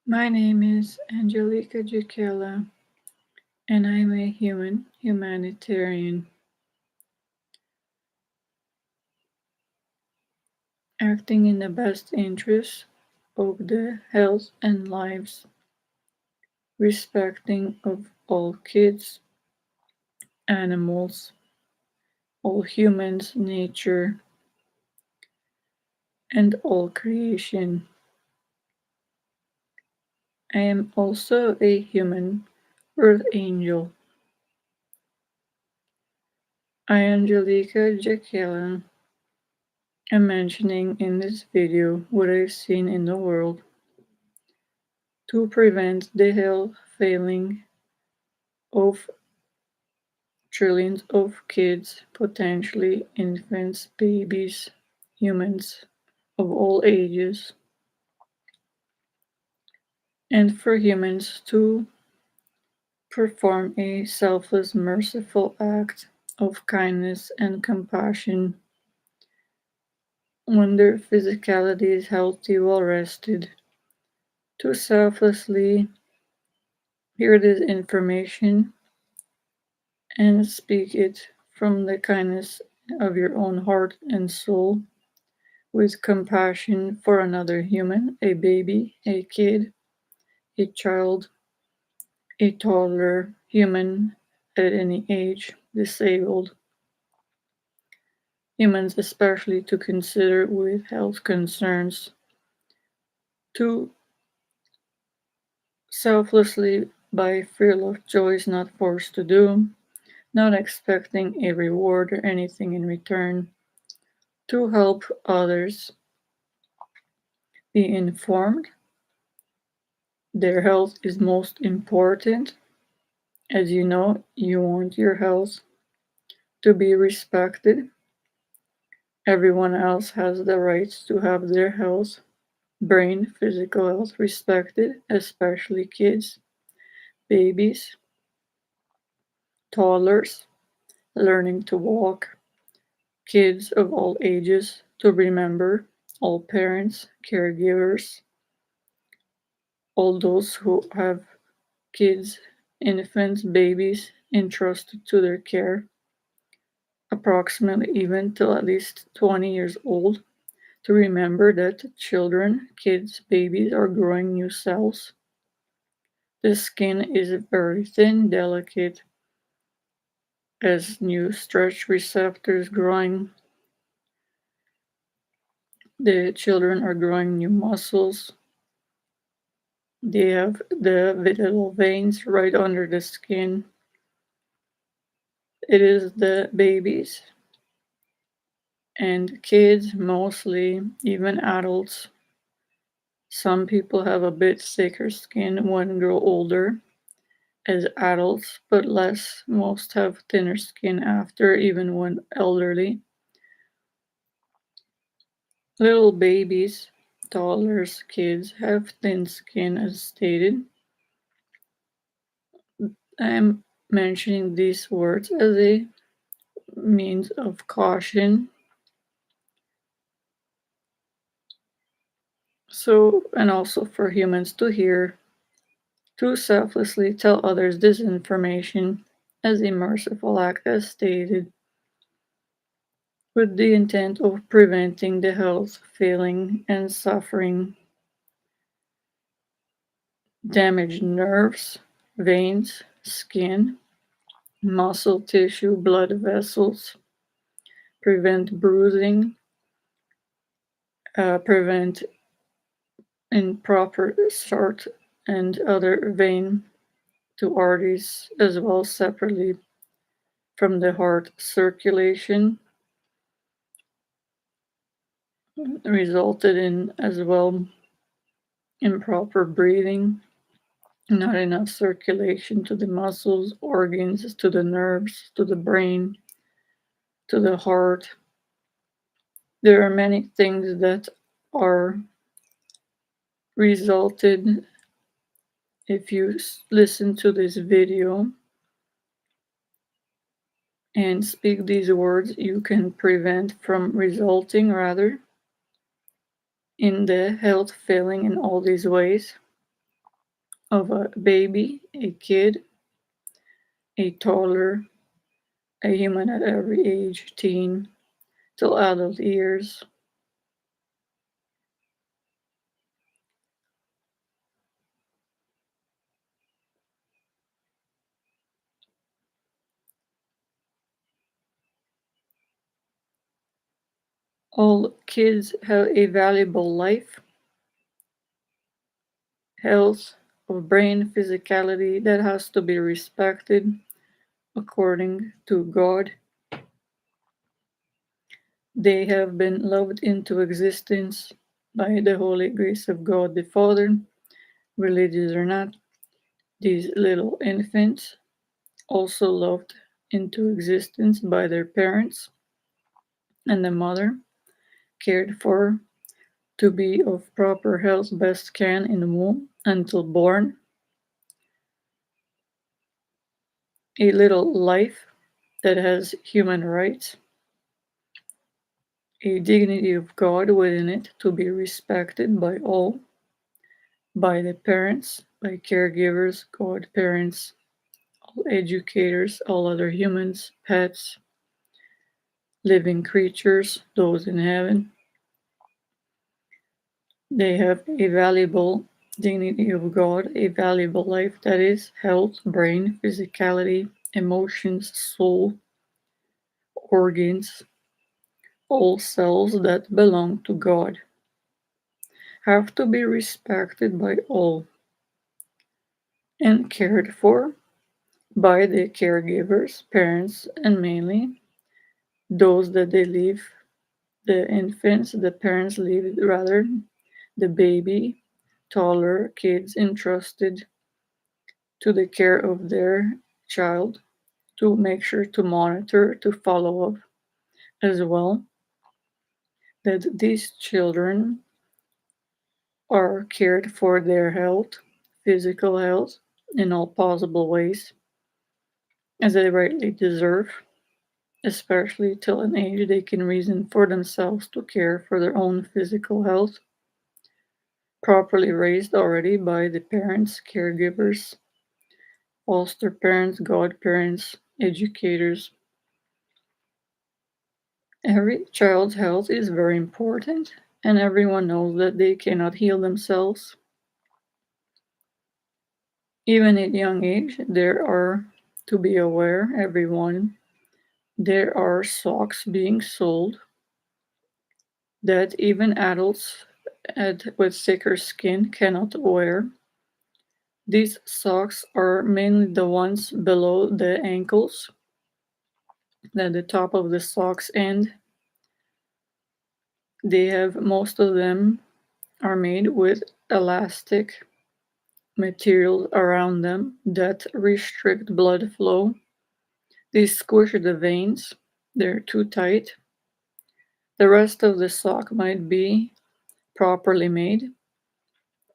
My name is Angelica Jacquella, and I'm a humanitarian, acting in the best interest of the health and lives, respecting of all kids, animals, all humans, nature, and all creation. I am also a human earth angel. I, Angelica Jacquella, am mentioning in this video what I've seen in the world to prevent the health failing of trillions of kids, potentially infants, babies, humans of all ages, and for humans to perform a selfless, merciful act of kindness and compassion when their physicality is healthy, well rested, to selflessly hear this information and speak it from the kindness of your own heart and soul with compassion for another human, a baby, a kid, a child, a toddler, human at any age, disabled, humans especially to consider with health concerns, to selflessly by free of choice, not forced to do, not expecting a reward or anything in return, to help others be informed. Their health is most important. As you know, you want your health to be respected. Everyone else has the rights to have their health, brain, physical health respected, especially kids, babies, toddlers, learning to walk, kids of all ages to remember, all parents, caregivers, all those who have kids, infants, babies entrusted to their care, approximately even till at least 20 years old, to remember that children, kids, babies are growing new cells. The skin is very thin, delicate, as new stretch receptors growing. The children are growing new muscles. They have the little veins right under the skin. It is the babies and kids, mostly, even adults. Some people have a bit thicker skin when they grow older as adults, but less. Most have thinner skin after, even when elderly. Little babies, toddlers, kids have thin skin as stated. I am mentioning these words as a means of caution. So, and also for humans to hear, to selflessly tell others this information as a merciful act as stated, with the intent of preventing the health failing and suffering, damaged nerves, veins, skin, muscle tissue, blood vessels, prevent bruising, prevent improper start and other vein to arteries as well separately from the heart circulation, resulted in as well improper breathing, not enough circulation to the muscles, organs, to the nerves, to the brain, to the heart. There are many things that are resulted if you listen to this video and speak these words, you can prevent from resulting rather in the health failing in all these ways. of a baby, a kid, a toddler, a human at every age, teen, till adult years. All kids have a valuable life, health of brain, physicality that has to be respected according to God. They have been loved into existence by the holy grace of God the Father, religious or not. These little infants also loved into existence by their parents and the mother, cared for to be of proper health best can in the womb until born. A little life that has human rights, a dignity of God within it to be respected by all, by the parents, by caregivers, godparents, all educators, all other humans, pets, living creatures, those in heaven. They have a valuable dignity of God, a valuable life that is health, brain, physicality, emotions, soul, organs, all cells that belong to God, have to be respected by all and cared for by the caregivers, parents, and mainly those that they leave, the infants, the parents leave rather, the baby, toddler, kids entrusted to the care of their child to make sure to monitor, to follow up as well, that these children are cared for their health, physical health, in all possible ways, as they rightly deserve, especially till an age they can reason for themselves to care for their own physical health, properly raised already by the parents, caregivers, foster parents, godparents, educators. Every child's health is very important, and everyone knows that they cannot heal themselves. Even at young age, there are, to be aware, everyone, there are socks being sold that even adults with thicker skin cannot wear. These socks are mainly the ones below the ankles, at the top of the socks end. They have most of them are made with elastic material around them that restrict blood flow. They squish the veins, they're too tight. The rest of the sock might be properly made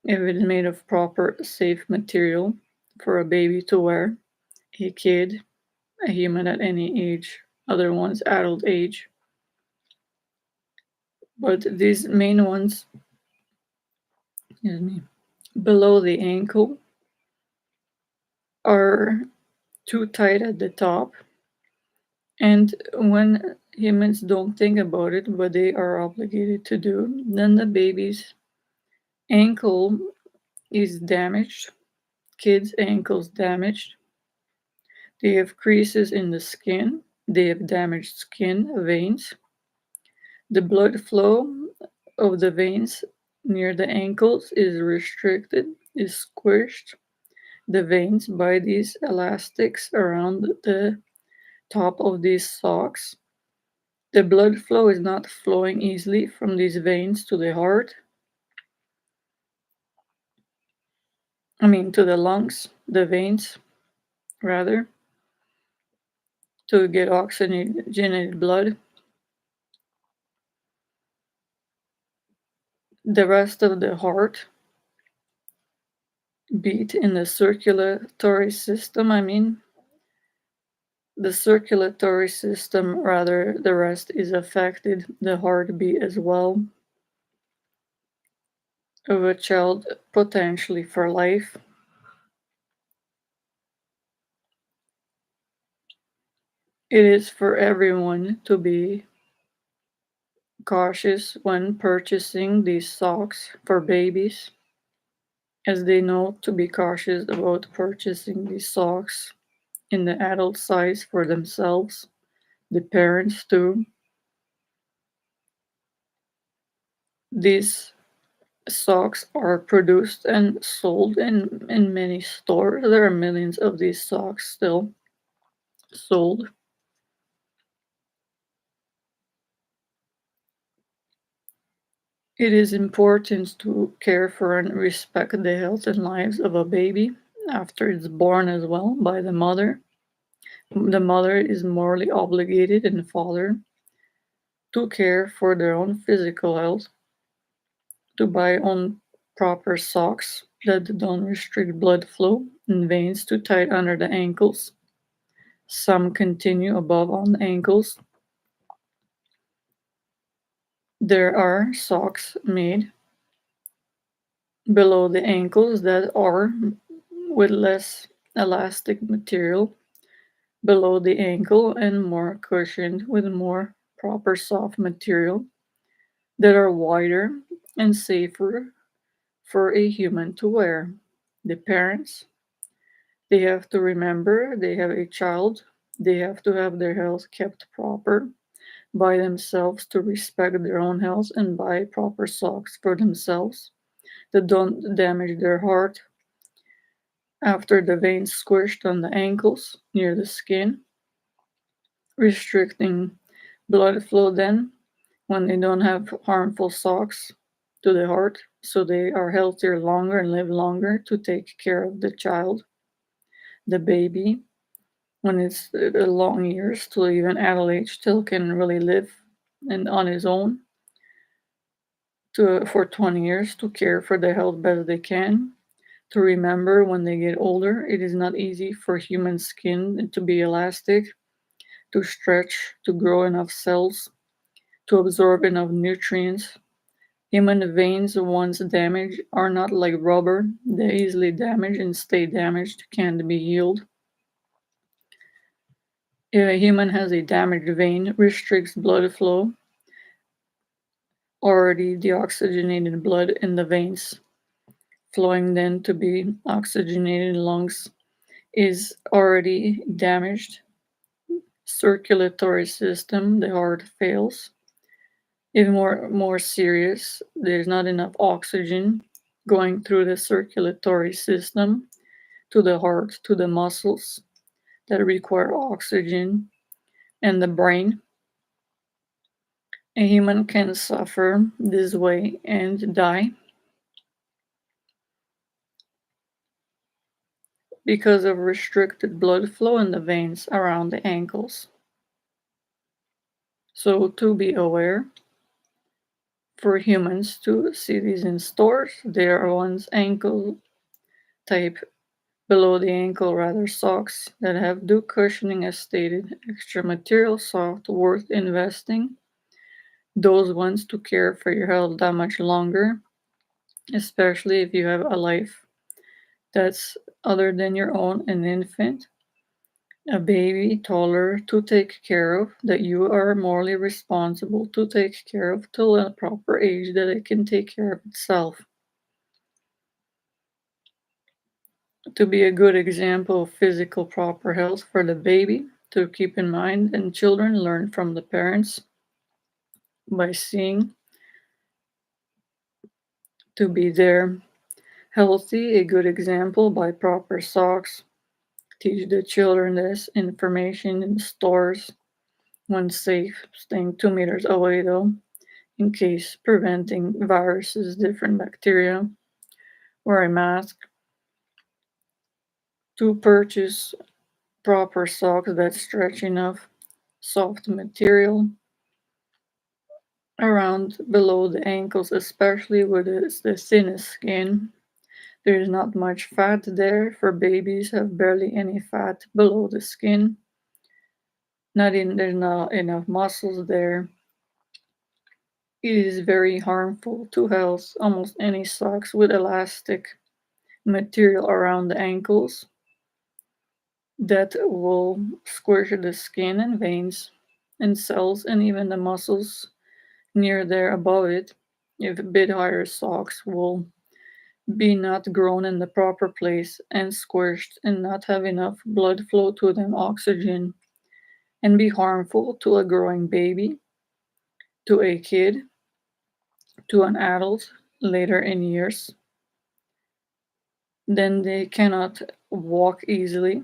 if it is made of proper, safe material for a baby to wear, a kid, a human at any age, other ones adult age. But these main ones, excuse me, below the ankle are too tight at the top. And when humans don't think about it, but they are obligated to do, then the baby's ankle is damaged, kids' ankles damaged. They have creases in the skin, they have damaged skin, veins. The blood flow of the veins near the ankles is restricted, is squished, the veins by these elastics around the top of these socks. The blood flow is not flowing easily from these veins to the heart, to the lungs, the veins, rather, to get oxygenated blood. The rest of the heart beat in the circulatory system. The circulatory system, rather, the rest is affected, the heartbeat as well, of a child potentially for life. It is for everyone to be cautious when purchasing these socks for babies, as they know to be cautious about purchasing these socks in the adult size for themselves, the parents too. These socks are produced and sold in many stores. There are millions of these socks still sold. It is important to care for and respect the health and lives of a baby after it's born as well by the mother. The mother is morally obligated and the father to care for their own physical health, to buy on proper socks that don't restrict blood flow and veins too tight under the ankles. Some continue above on the ankles. There are socks made below the ankles that are with less elastic material below the ankle and more cushioned with more proper soft material that are wider and safer for a human to wear. The parents, they have to remember they have a child, they have to have their health kept proper by themselves to respect their own health and buy proper socks for themselves that don't damage their heart after the veins squished on the ankles near the skin, restricting blood flow then when they don't have harmful socks to the heart, so they are healthier longer and live longer to take care of the child, the baby, when it's the long years till even adult age still can really live and on his own to for 20 years to care for their health best they can. To remember when they get older, it is not easy for human skin to be elastic, to stretch, to grow enough cells, to absorb enough nutrients. Human veins, once damaged, are not like rubber. They easily damage and stay damaged, can't be healed. If a human has a damaged vein, restricts blood flow, already deoxygenated blood in the veins, flowing then to be oxygenated lungs, is already damaged. Circulatory system, the heart fails. Even more serious, there's not enough oxygen going through the circulatory system to the heart, to the muscles that require oxygen, and the brain. A human can suffer this way and die because of restricted blood flow in the veins around the ankles. So, to be aware, for humans to see these in stores, there are ones ankle type below the ankle rather socks that have do cushioning as stated, extra material, soft, worth investing. Those ones to care for your health that much longer, especially if you have a life that's other than your own, an infant, a baby, toddler to take care of, that you are morally responsible to take care of till a proper age that it can take care of itself. To be a good example of physical proper health for the baby to keep in mind, and children learn from the parents by seeing to be there healthy, a good example by proper socks. Teach the children this information in stores when safe, staying 2 meters away though, in case preventing viruses, different bacteria. Wear a mask. To purchase proper socks that stretch enough soft material around below the ankles, especially where it's the thinnest skin. There's not much fat there, for babies have barely any fat below the skin. There's not enough muscles there. It is very harmful to health. Almost any socks with elastic material around the ankles that will squish the skin and veins and cells and even the muscles near there above it. If a bit higher socks will be not grown in the proper place and squished and not have enough blood flow to them oxygen and be harmful to a growing baby, to a kid, to an adult later in years. Then they cannot walk easily,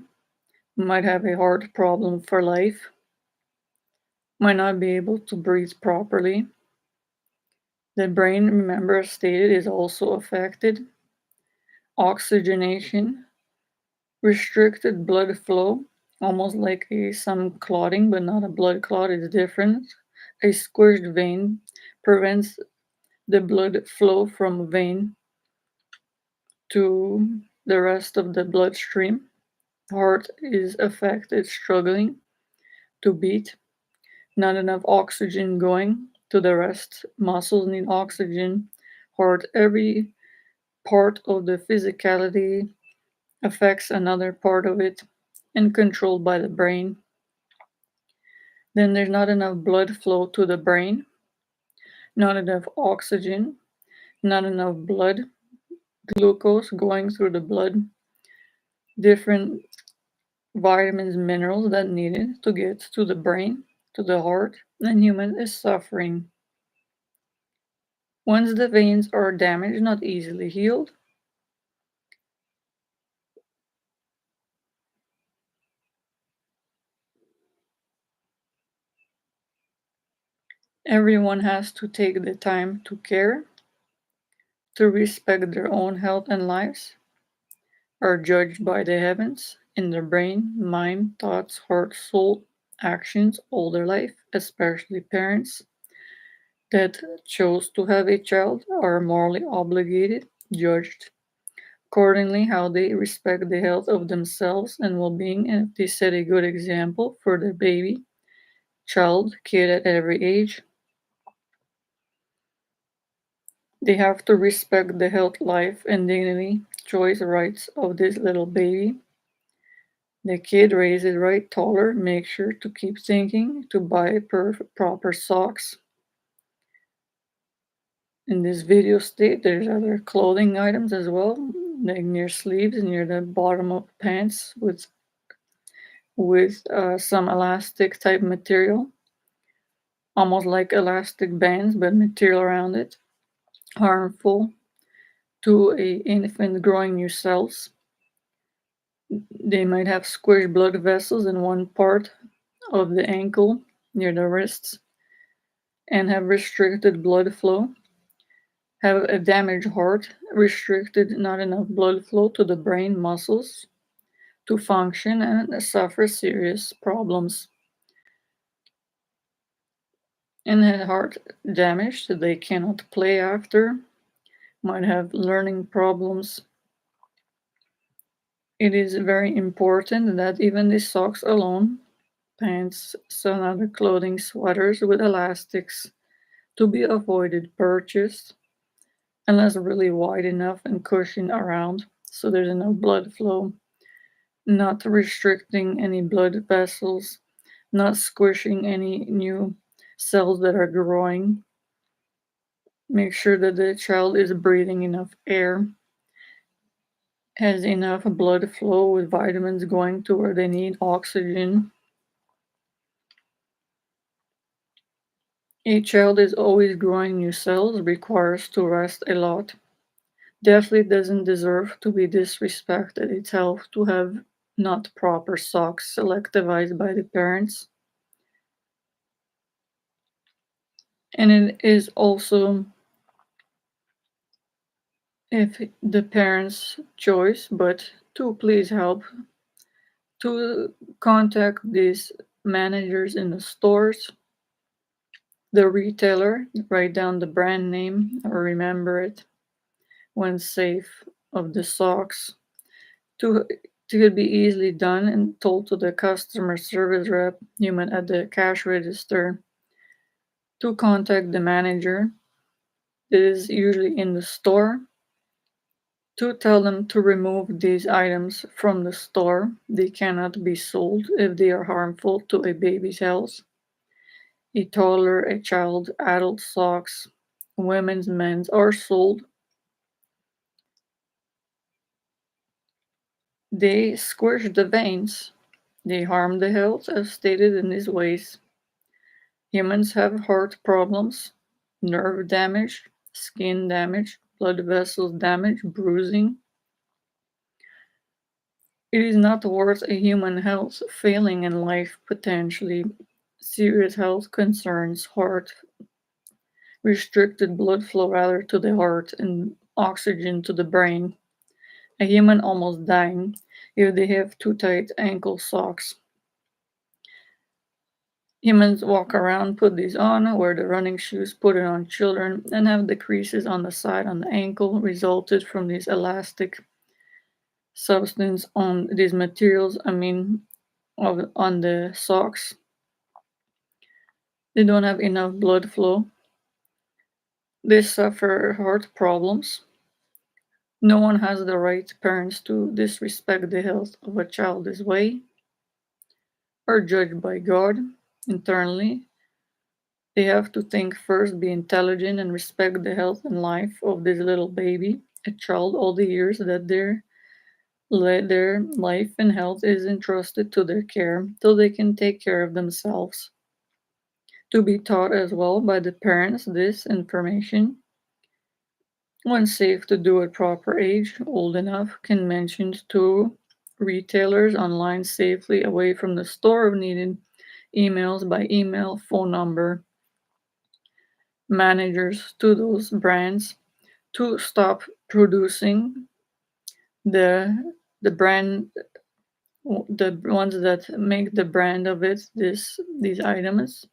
might have a heart problem for life, might not be able to breathe properly. The brain, remember, as stated, is also affected. Oxygenation, restricted blood flow, almost like some clotting, but not a blood clot, is different. A squished vein prevents the blood flow from vein to the rest of the bloodstream. Heart is affected, struggling to beat, not enough oxygen going to the rest. Muscles need oxygen. Heart, every part of the physicality affects another part of it and controlled by the brain. Then there's not enough blood flow to the brain, not enough oxygen, not enough blood, glucose going through the blood, different vitamins, minerals that needed to get to the brain, to the heart, and human is suffering. Once the veins are damaged, not easily healed, everyone has to take the time to care, to respect their own health and lives, are judged by the heavens in their brain, mind, thoughts, heart, soul, actions all their life, especially parents that chose to have a child are morally obligated, judged accordingly how they respect the health of themselves and well-being and if they set a good example for their baby, child, kid at every age. They have to respect the health, life, and dignity, choice, rights of this little baby. The kid raises right taller, make sure to keep thinking to buy proper socks. In this video state, there's other clothing items as well, like near sleeves, near the bottom of pants with some elastic type material, almost like elastic bands, but material around it, harmful to a infant growing new cells. They might have squished blood vessels in one part of the ankle near the wrists and have restricted blood flow, have a damaged heart, restricted not enough blood flow to the brain muscles to function and suffer serious problems. And had heart damage that they cannot play after, might have learning problems. It is very important that even the socks alone, pants, some other clothing, sweaters with elastics to be avoided purchased unless really wide enough and cushioned around so there's enough blood flow, not restricting any blood vessels, not squishing any new cells that are growing. Make sure that the child is breathing enough air, has enough blood flow with vitamins going to where they need oxygen. A child is always growing new cells, requires to rest a lot. Definitely doesn't deserve to be disrespected itself to have not proper socks selectivized by the parents. And it is also if the parents' choice, but to please help to contact these managers in the stores, the retailer, write down the brand name or remember it when safe of the socks to to be easily done and told to the customer service rep, human at the cash register, to contact the manager that is usually in the store To tell them to remove these items from the store. They cannot be sold if they are harmful to a baby's health. A toddler, a child, adult socks, women's, men's are sold. They squish the veins. They harm the health as stated in these ways. Humans have heart problems, nerve damage, skin damage, blood vessels damage, bruising. It is not worth a human health failing in life potentially. Serious health concerns, heart, restricted blood flow rather to the heart and oxygen to the brain. A human almost dying if they have too tight ankle socks. Humans walk around, put these on, wear the running shoes, put it on children, and have the creases on the side on the ankle resulted from this elastic substance on these materials, on the socks. They don't have enough blood flow. They suffer heart problems. No one has the right, parents, to disrespect the health of a child this way, or judged by God internally. They have to think first, be intelligent, and respect the health and life of this little baby, a child, all the years that their life and health is entrusted to their care, so they can take care of themselves. To be taught as well by the parents this information. When safe to do at proper age, old enough, can mention to retailers online safely away from the store if needed, emails by email, phone number, managers to those brands to stop producing the brand, the ones that make the brand of it, these items,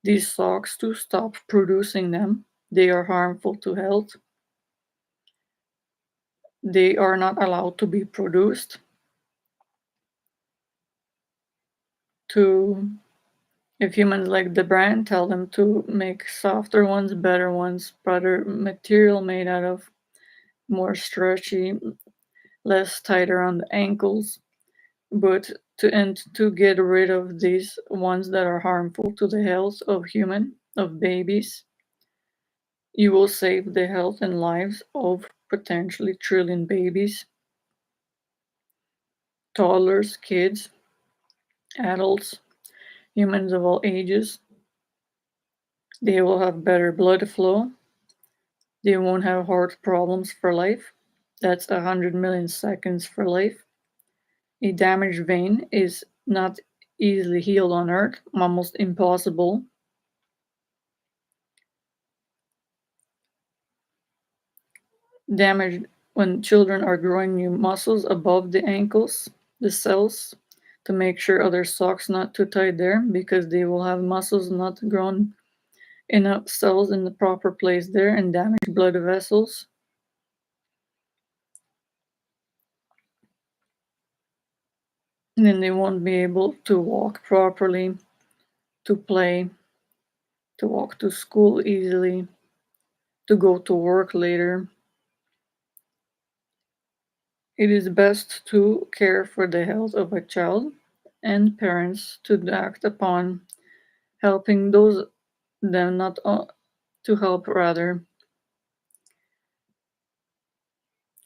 these socks, to stop producing them. They are harmful to health. They are not allowed to be produced. To If humans like the brand, tell them to make softer ones, better ones, better material made out of, more stretchy, less tighter on the ankles. But to get rid of these ones that are harmful to the health of babies, you will save the health and lives of potentially trillion babies, toddlers, kids, adults, humans of all ages. They will have better blood flow. They won't have heart problems for life. That's 100 million seconds for life. A damaged vein is not easily healed on Earth, almost impossible. Damaged when children are growing new muscles above the ankles, the cells, to make sure other socks not too tight there because they will have muscles not grown enough cells in the proper place there and damaged blood vessels. And then they won't be able to walk properly, to play, to walk to school easily, to go to work later. It is best to care for the health of a child and parents to act upon helping those them not to help rather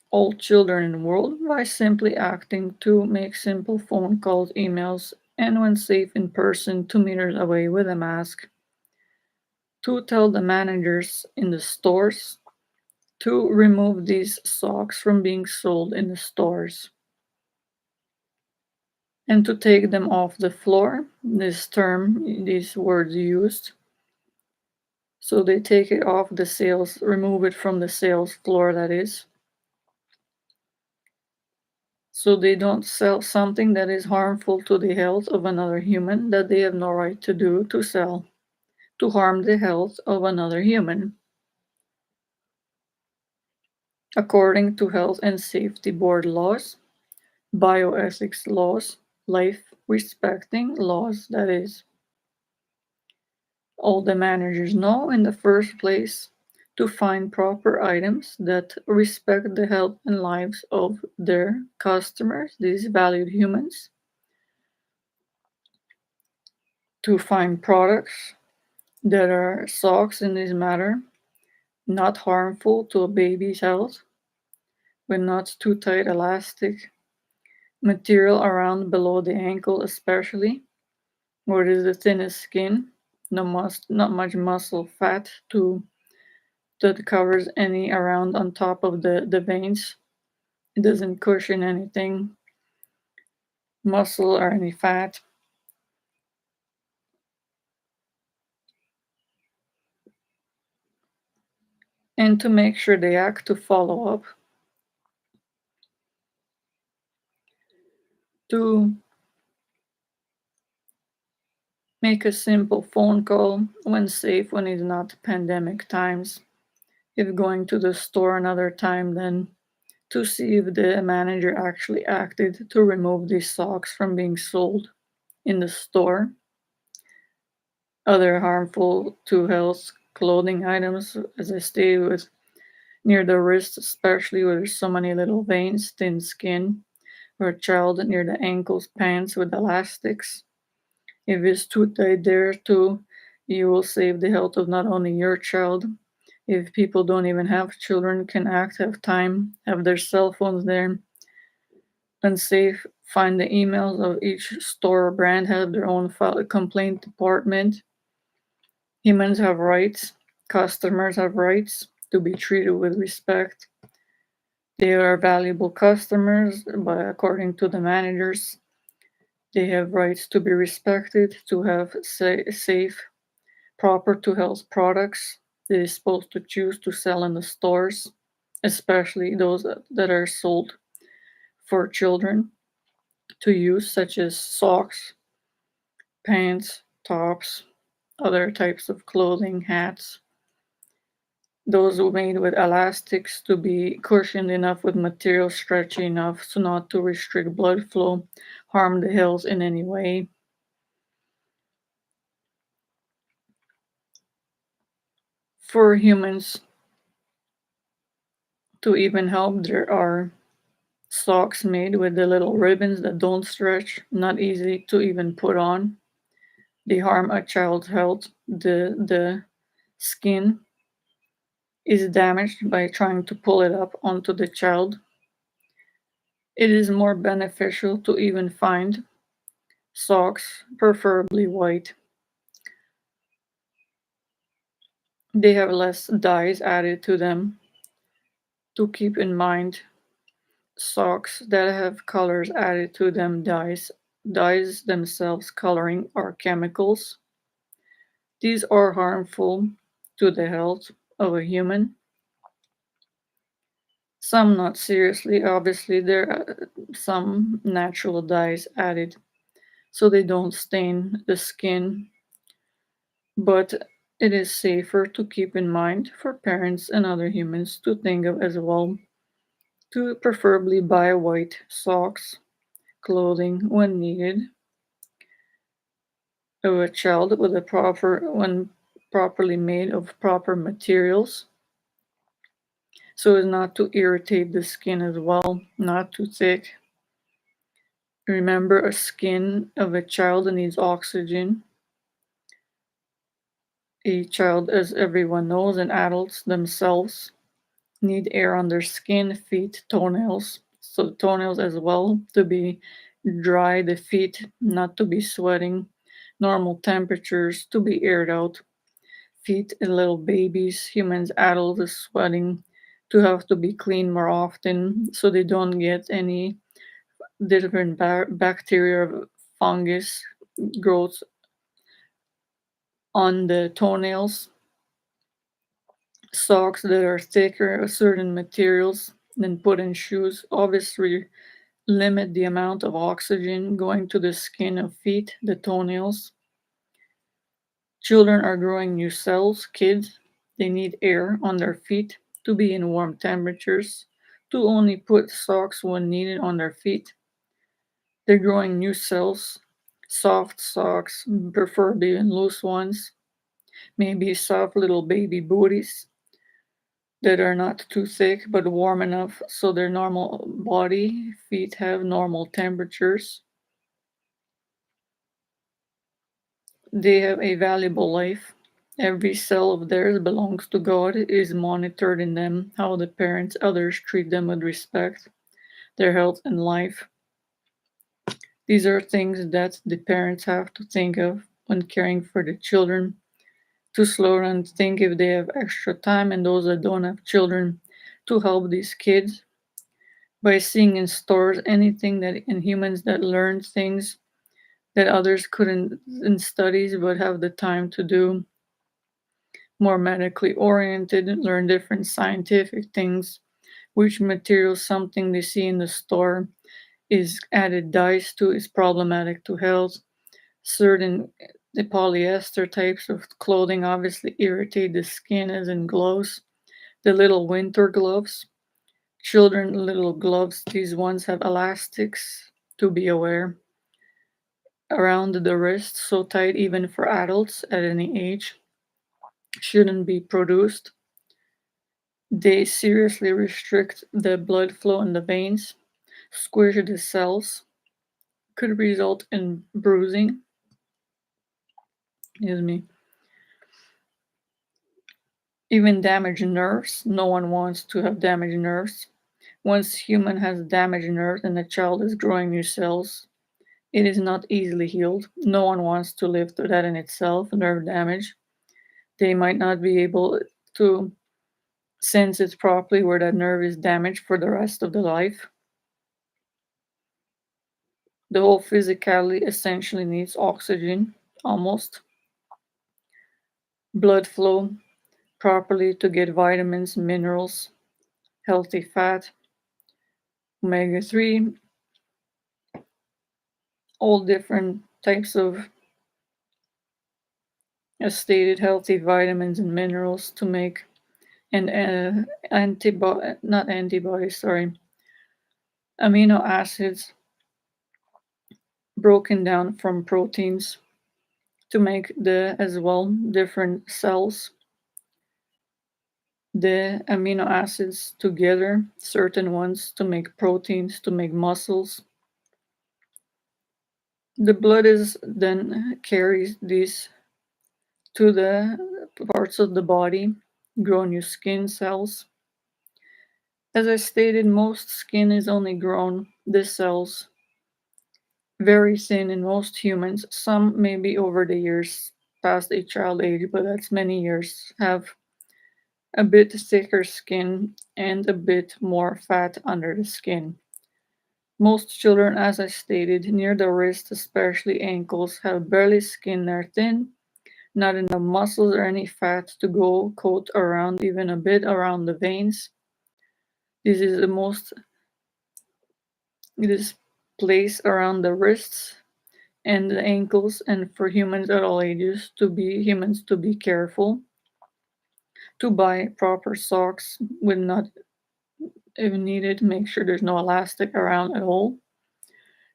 all children in the world by simply acting to make simple phone calls, emails, and when safe in person 2 meters away with a mask, to tell the managers in the stores to remove these socks from being sold in the stores and to take them off the floor. This term, these words used. So they take it off the sales, remove it from the sales floor, that is. So they don't sell something that is harmful to the health of another human that they have no right to do, to sell, to harm the health of another human. According to Health and Safety Board laws, bioethics laws, life respecting laws, that is. All the managers know in the first place to find proper items that respect the health and lives of their customers, these valued humans, to find products that are socks in this matter, not harmful to a baby's health, with not too tight elastic material around below the ankle, especially where it is the thinnest skin, not much muscle fat to that covers any around on top of the veins. It doesn't cushion anything, muscle or any fat. And to make sure they act to follow up, to make a simple phone call when safe, when it's not pandemic times. If going to the store another time, then to see if the manager actually acted to remove these socks from being sold in the store. Other harmful to health clothing items, as I stated, with near the wrist, especially where there's so many little veins, thin skin, or a child near the ankles, pants with elastics. If it's too tight there too, you will save the health of not only your child. If people don't even have children, can act, have time, have their cell phones there, unsafe, find the emails of each store or brand, have their own complaint department. Humans have rights, customers have rights to be treated with respect. They are valuable customers, but according to the managers, they have rights to be respected, to have safe, proper to health products they're supposed to choose to sell in the stores, especially those that are sold for children to use, such as socks, pants, tops, other types of clothing, hats. Those were made with elastics to be cushioned enough with material stretchy enough so not to restrict blood flow, harm the health in any way. For humans to even help, there are socks made with the little ribbons that don't stretch, not easy to even put on. They harm a child's health. The skin is damaged by trying to pull it up onto the child. It is more beneficial to even find socks, preferably white. They have less dyes added to them. To keep in mind, socks that have colors added to them, dyes themselves coloring are chemicals. These are harmful to the health of a human. Some not seriously, obviously, there are some natural dyes added so they don't stain the skin, but it is safer to keep in mind for parents and other humans to think of as well to preferably buy white socks, clothing when needed, of a child with a when properly made of proper materials, so as not to irritate the skin as well, not too thick. Remember, a skin of a child needs oxygen. A child, as everyone knows, and adults themselves need air on their skin, feet, toenails. So toenails as well to be dry, the feet not to be sweating, normal temperatures to be aired out. Feet in little babies, humans, adults is sweating to have to be cleaned more often so they don't get any different bacteria, fungus growth on the toenails. Socks that are thicker of certain materials than put in shoes obviously limit the amount of oxygen going to the skin of feet, the toenails. Children are growing new cells, kids, they need air on their feet to be in warm temperatures, to only put socks when needed on their feet. They're growing new cells, soft socks, preferably in loose ones, maybe soft little baby booties, that are not too thick but warm enough so their normal body feet have normal temperatures. They have a valuable life. Every cell of theirs belongs to God, is monitored in them, how the parents, others treat them with respect, their health and life. These are things that the parents have to think of when caring for the children, to slow down and think if they have extra time, and those that don't have children, to help these kids by seeing in stores anything that in humans that learn things that others couldn't in studies but have the time to do, more medically oriented, learn different scientific things, which material something they see in the store is added dyes to is problematic to health. Certain the polyester types of clothing obviously irritate the skin, as in gloves. The little winter gloves, children little gloves, these ones have elastics to be aware around the wrist, so tight even for adults at any age, shouldn't be produced. They seriously restrict the blood flow in the veins, squish the cells, could result in bruising. Excuse me. Even damaged nerves. No one wants to have damaged nerves. Once human has damaged nerves and a child is growing new cells, it is not easily healed. No one wants to live through that in itself, nerve damage. They might not be able to sense it properly where that nerve is damaged for the rest of the life. The whole physicality essentially needs oxygen, almost. Blood flow properly to get vitamins, minerals, healthy fat, omega 3, all different types of, as stated, healthy vitamins and minerals to make and not antibodies, sorry, amino acids broken down from proteins to make the as well different cells, the amino acids together, certain ones to make proteins to make muscles. The blood is then carries these to the parts of the body, grow new skin cells. As I stated, most skin is only grown, the cells, very thin in most humans. Some maybe over the years past a child age, but that's many years, have a bit thicker skin and a bit more fat under the skin. Most children, as I stated, near the wrist, especially ankles, have barely skin, they're thin, not enough muscles or any fat to go coat around, even a bit around the veins. This is the most, this place around the wrists and the ankles, and for humans at all ages to be careful to buy proper socks when not if needed. Make sure there's no elastic around at all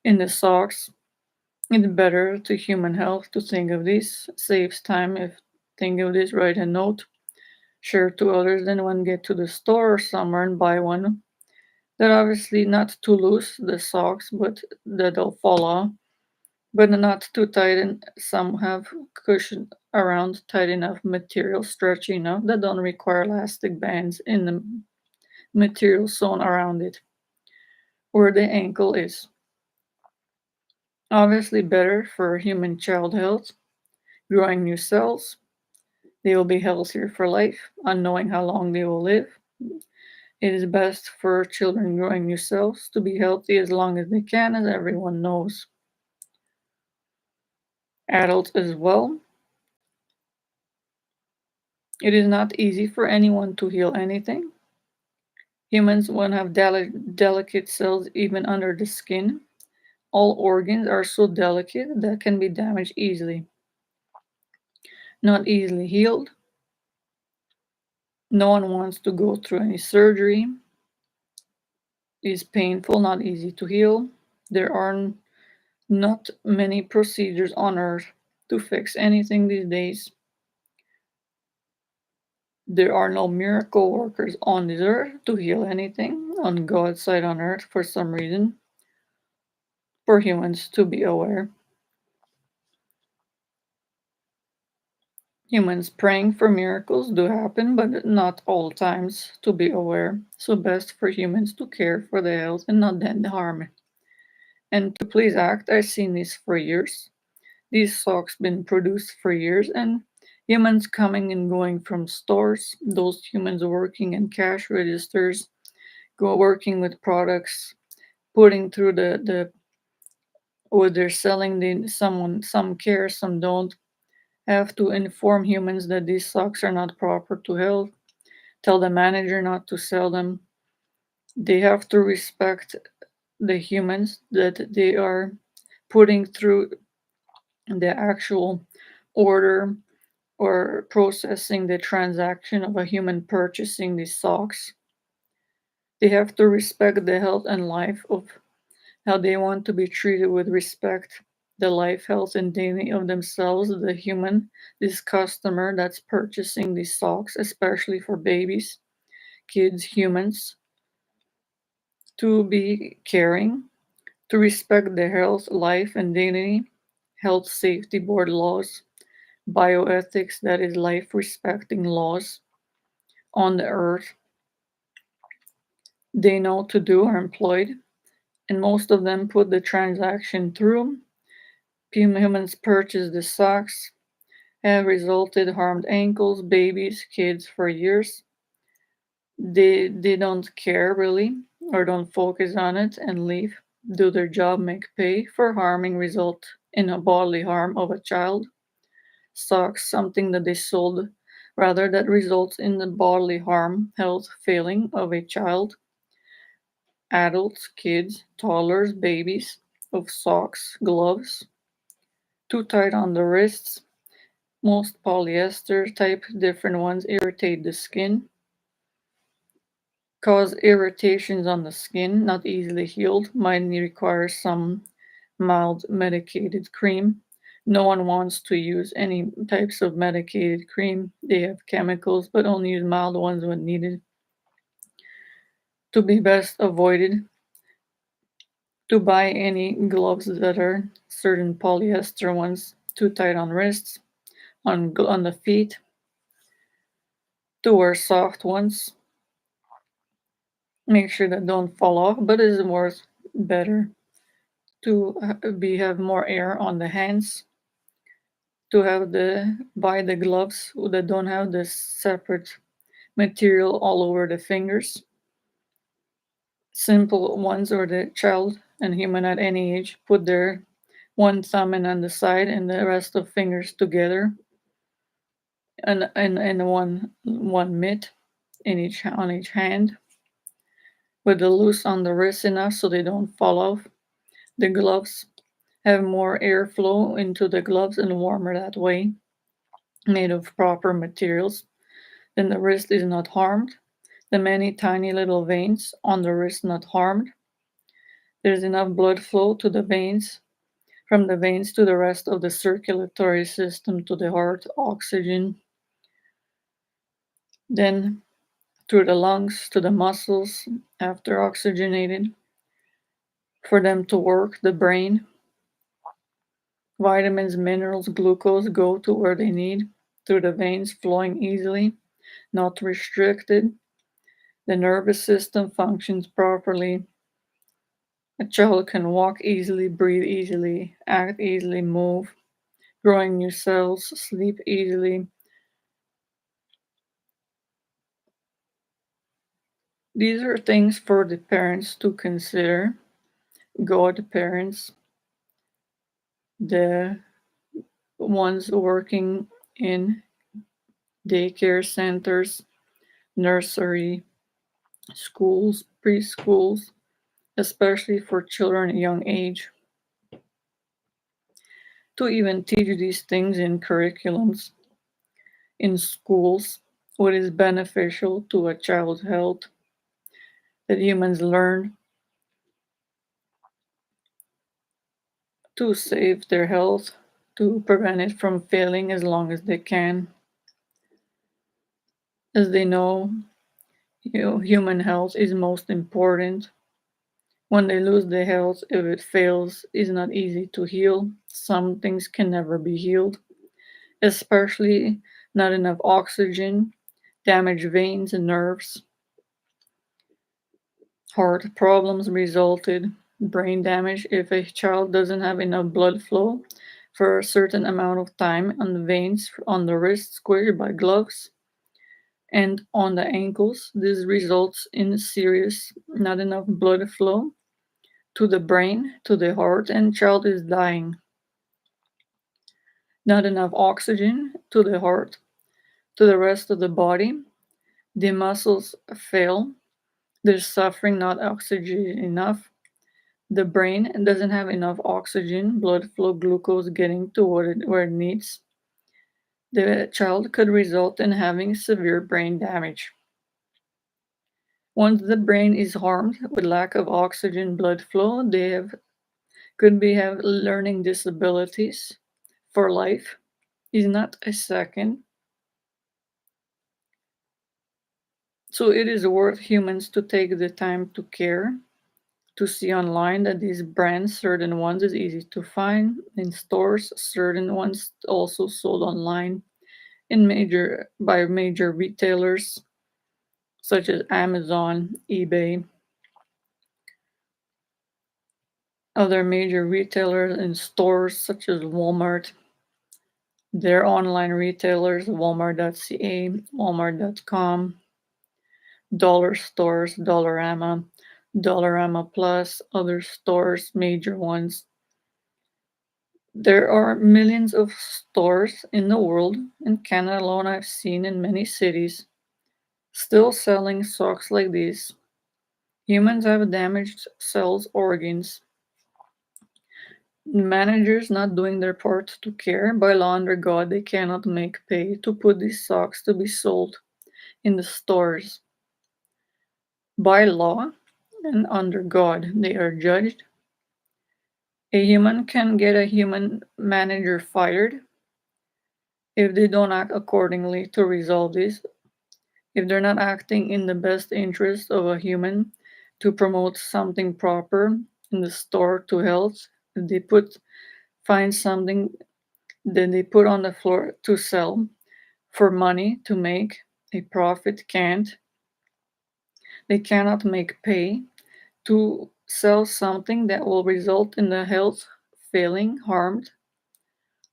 in the socks. It's better to human health to think of this. Saves time if think of this, write a note, share to others, then when get to the store or somewhere and buy one. They're obviously not too loose, the socks, but that they'll fall off, but not too tight, and some have cushion around, tight enough material, stretchy enough that don't require elastic bands in the material sewn around it, where the ankle is. Obviously better for human child health, growing new cells. They will be healthier for life, unknowing how long they will live. It is best for children growing new cells to be healthy as long as they can, as everyone knows. Adults as well. It is not easy for anyone to heal anything. Humans won't have delicate cells even under the skin. All organs are so delicate that can be damaged easily. Not easily healed. No one wants to go through any surgery. It is painful, not easy to heal. There are not many procedures on earth to fix anything these days. There are no miracle workers on this earth to heal anything on God's side on earth for some reason, for humans to be aware. Humans praying for miracles do happen, but not all times to be aware. So best for humans to care for their health and not then harm it. And to please act, I've seen this for years. These socks been produced for years and humans coming and going from stores, those humans working in cash registers, go working with products, putting through the what they're selling, some care, some don't, have to inform humans that these socks are not proper to health, tell the manager not to sell them. They have to respect the humans that they are putting through the actual order or processing the transaction of a human purchasing these socks. They have to respect the health and life of how they want to be treated with respect, the life, health, and dignity of themselves, the human, this customer that's purchasing these socks, especially for babies, kids, humans, to be caring, to respect the health, life, and dignity, health safety board laws, bioethics, that is life respecting laws on the earth. They know to do are employed, and most of them put the transaction through. Humans purchase the socks, have resulted harmed ankles, babies, kids for years. They don't care really or don't focus on it and leave, do their job, make pay for harming result in a bodily harm of a child. Socks, something that they sold rather that results in the bodily harm, health failing of a child, adults, kids, toddlers, babies, of socks, gloves, too tight on the wrists. Most polyester type, different ones irritate the skin, cause irritations on the skin, not easily healed, might require some mild medicated cream. No one wants to use any types of medicated cream. They have chemicals, but only use mild ones when needed. To be best avoided, to buy any gloves that are certain polyester ones, too tight on wrists, on the feet, to wear soft ones. Make sure that don't fall off, but it is worth better to be have more air on the hands, to have the buy the gloves that don't have this separate material all over the fingers, simple ones, or the child and human at any age put their one thumb in on the side and the rest of fingers together and one mitt in each on each hand with the loose on the wrist enough so they don't fall off. The gloves have more airflow into the gloves and warmer that way, made of proper materials. Then the wrist is not harmed. The many tiny little veins on the wrist not harmed. There's enough blood flow to the veins, from the veins to the rest of the circulatory system, to the heart, oxygen, then through the lungs to the muscles after oxygenated, for them to work, the brain. Vitamins, minerals, glucose go to where they need, through the veins flowing easily, not restricted. The nervous system functions properly. A child can walk easily, breathe easily, act easily, move, growing new cells, sleep easily. These are things for the parents to consider. Godparents, the ones working in daycare centers, nursery, schools, preschools, especially for children at a young age, to even teach these things in curriculums in schools, what is beneficial to a child's health, that humans learn to save their health, to prevent it from failing as long as they can. as they know, human health is most important. When they lose their health, if it fails, it's not easy to heal. Some things can never be healed, especially not enough oxygen, damaged veins and nerves, heart problems resulted, brain damage if a child doesn't have enough blood flow for a certain amount of time on the veins on the wrist squished by gloves and on the ankles. This results in serious not enough blood flow to the brain, to the heart, and child is dying. Not enough oxygen to the heart, to the rest of the body. The muscles fail. There's suffering, not oxygen enough. The brain doesn't have enough oxygen, blood flow, glucose getting to where it needs. The child could result in having severe brain damage. Once the brain is harmed with lack of oxygen blood flow, could have learning disabilities for life. Is not a second. So it is worth humans to take the time to care, to see online that these brands, certain ones is easy to find in stores, certain ones also sold online in major retailers such as Amazon, eBay, other major retailers in stores such as Walmart. Their online retailers, walmart.ca, walmart.com, dollar stores, Dollarama, Dollarama Plus, other stores, major ones. There are millions of stores in the world. In Canada alone, I've seen in many cities still selling socks like these. Humans have damaged cells, organs. Managers not doing their part to care. By law under God, they cannot make pay to put these socks to be sold in the stores. By law and under God, they are judged. A human can get a human manager fired if they don't act accordingly to resolve this. If they're not acting in the best interest of a human to promote something proper in the store to health, if they find something that they put on the floor to sell for money to make a profit, they cannot make pay to sell something that will result in the health failing, harmed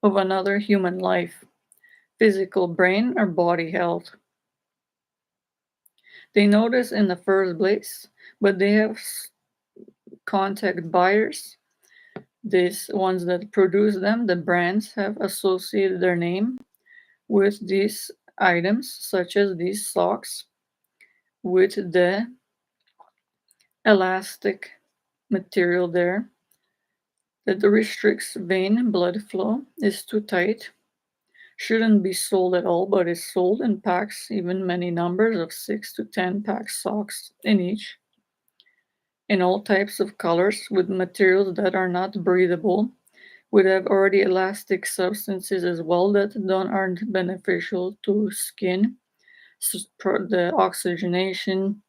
of another human life, physical, brain, or body health. They know this in the first place, but they have contact buyers. These ones that produce them, the brands, have associated their name with these items, such as these socks, with the elastic material there that restricts vein blood flow, is too tight, shouldn't be sold at all, but is sold in packs, even many numbers of 6 to 10 pack socks in each, in all types of colors, with materials that are not breathable, would have already elastic substances as well that aren't beneficial to skin. The oxygenation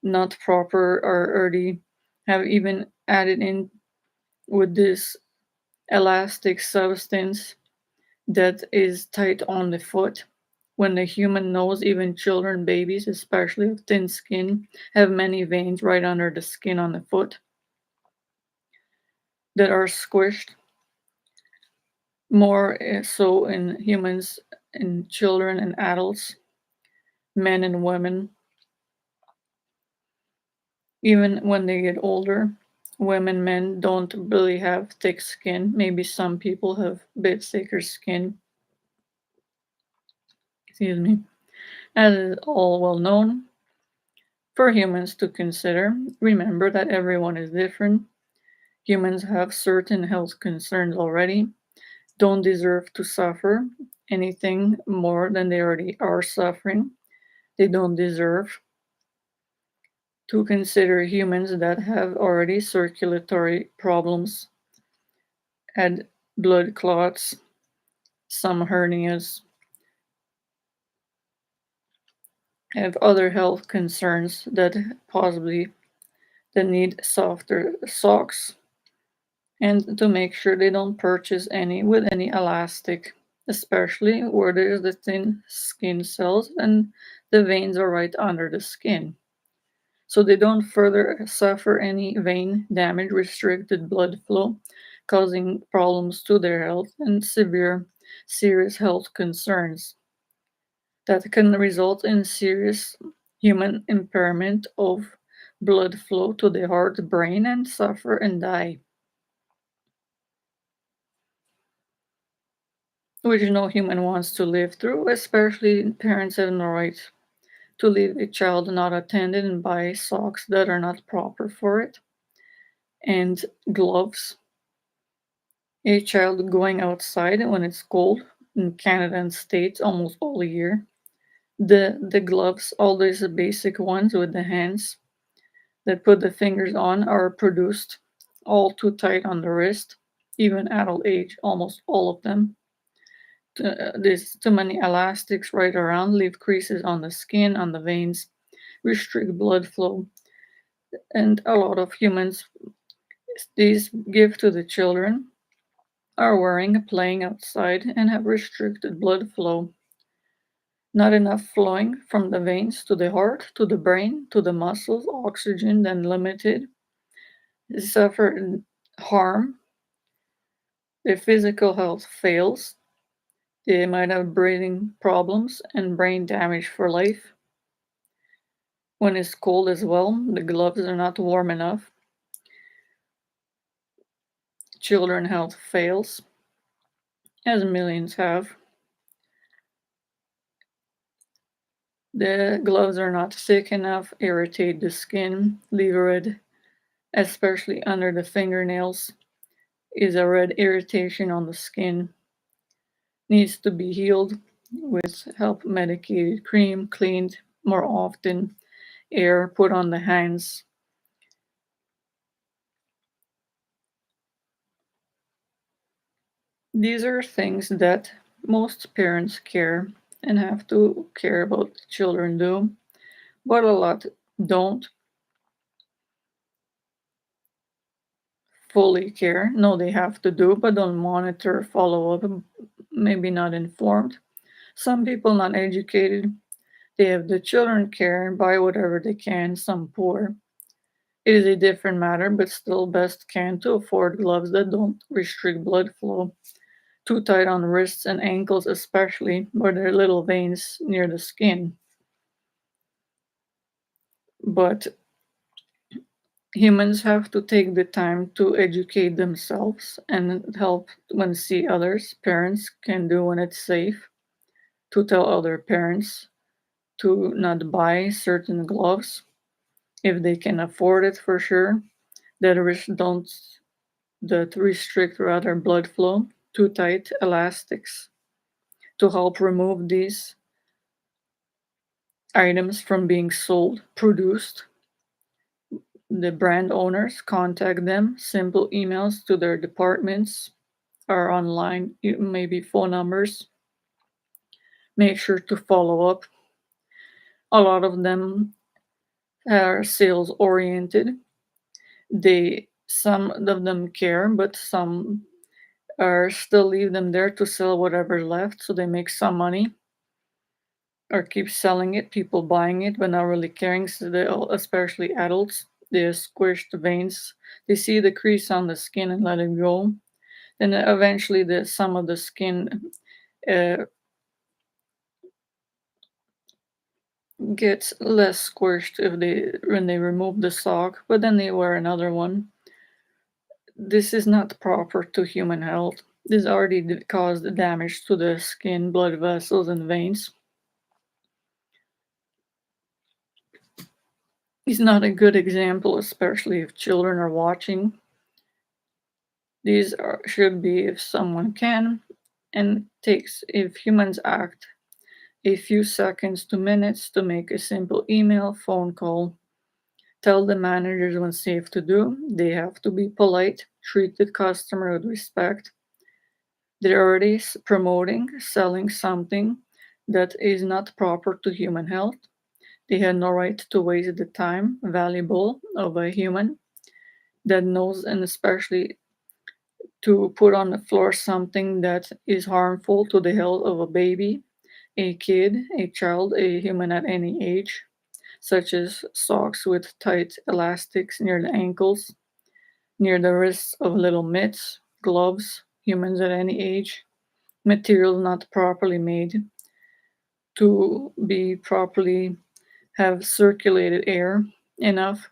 not proper or already have even added in with this elastic substance that is tight on the foot. When the human knows, even children, babies, especially with thin skin, have many veins right under the skin on the foot that are squished. More so in humans, in children and adults, men and women. Even when they get older, women, men don't really have thick skin. Maybe some people have a bit thicker skin. Excuse me. As is all well known for humans to consider, remember that everyone is different. Humans have certain health concerns already, don't deserve to suffer anything more than they already are suffering. They don't deserve to consider humans that have already circulatory problems, had blood clots, some hernias, have other health concerns that possibly they need softer socks, and to make sure they don't purchase any with any elastic, especially where there's the thin skin cells and the veins are right under the skin. So they don't further suffer any vein damage, restricted blood flow, causing problems to their health and serious health concerns that can result in serious human impairment of blood flow to the heart, brain, and suffer and die, which no human wants to live through. Especially parents have no right to leave a child not attended and buy socks that are not proper for it, and gloves. A child going outside when it's cold in Canada and States almost all year. The gloves, all these basic ones with the hands that put the fingers on, are produced all too tight on the wrist, even adult age, almost all of them. There's too many elastics right around, leave creases on the skin, on the veins, restrict blood flow, and a lot of humans these give to the children are wearing, playing outside, and have restricted blood flow. Not enough flowing from the veins to the heart, to the brain, to the muscles, oxygen then limited. They suffer harm, their physical health fails, they might have breathing problems and brain damage for life. When it's cold as well, the gloves are not warm enough. Children health fails, as millions have. The gloves are not thick enough, irritate the skin, leave red, especially under the fingernails, is a red irritation on the skin. Needs to be healed with help medicated cream, cleaned more often, air put on the hands. These are things that most parents care and have to care about children do, but a lot don't fully care. No, they have to do, but don't monitor, follow up, maybe not informed. Some people not educated, they have the children care and buy whatever they can, some poor. It is a different matter, but still best can to afford gloves that don't restrict blood flow. Too tight on wrists and ankles, especially where there are little veins near the skin. But humans have to take the time to educate themselves and help when see others. Parents can do when it's safe to tell other parents to not buy certain gloves if they can afford it for sure. Don't that restrict rather blood flow. Too tight elastics to help remove these items from being sold, produced. The brand owners contact them, simple emails to their departments or online, maybe phone numbers. Make sure to follow up. A lot of them are sales oriented. Some of them care, but some are still leave them there to sell whatever's left so they make some money or keep selling it, people buying it but not really caring. So they all, especially adults, they squish the veins. They see the crease on the skin and let it go. Then eventually, some of the skin uh, gets less squished if they when they remove the sock, but then they wear another one. This is not proper to human health. This already caused damage to the skin, blood vessels, and veins. It's not a good example, especially if children are watching. Should be if someone can and takes if humans act a few seconds to minutes to make a simple email, phone call. Tell the managers when safe to do. They have to be polite, treat the customer with respect. They're already promoting, selling something that is not proper to human health. They had no right to waste the time valuable of a human that knows, and especially to put on the floor something that is harmful to the health of a baby, a kid, a child, a human at any age, such as socks with tight elastics near the ankles, near the wrists of little mitts, gloves, humans at any age, material not properly made to be properly have circulated air enough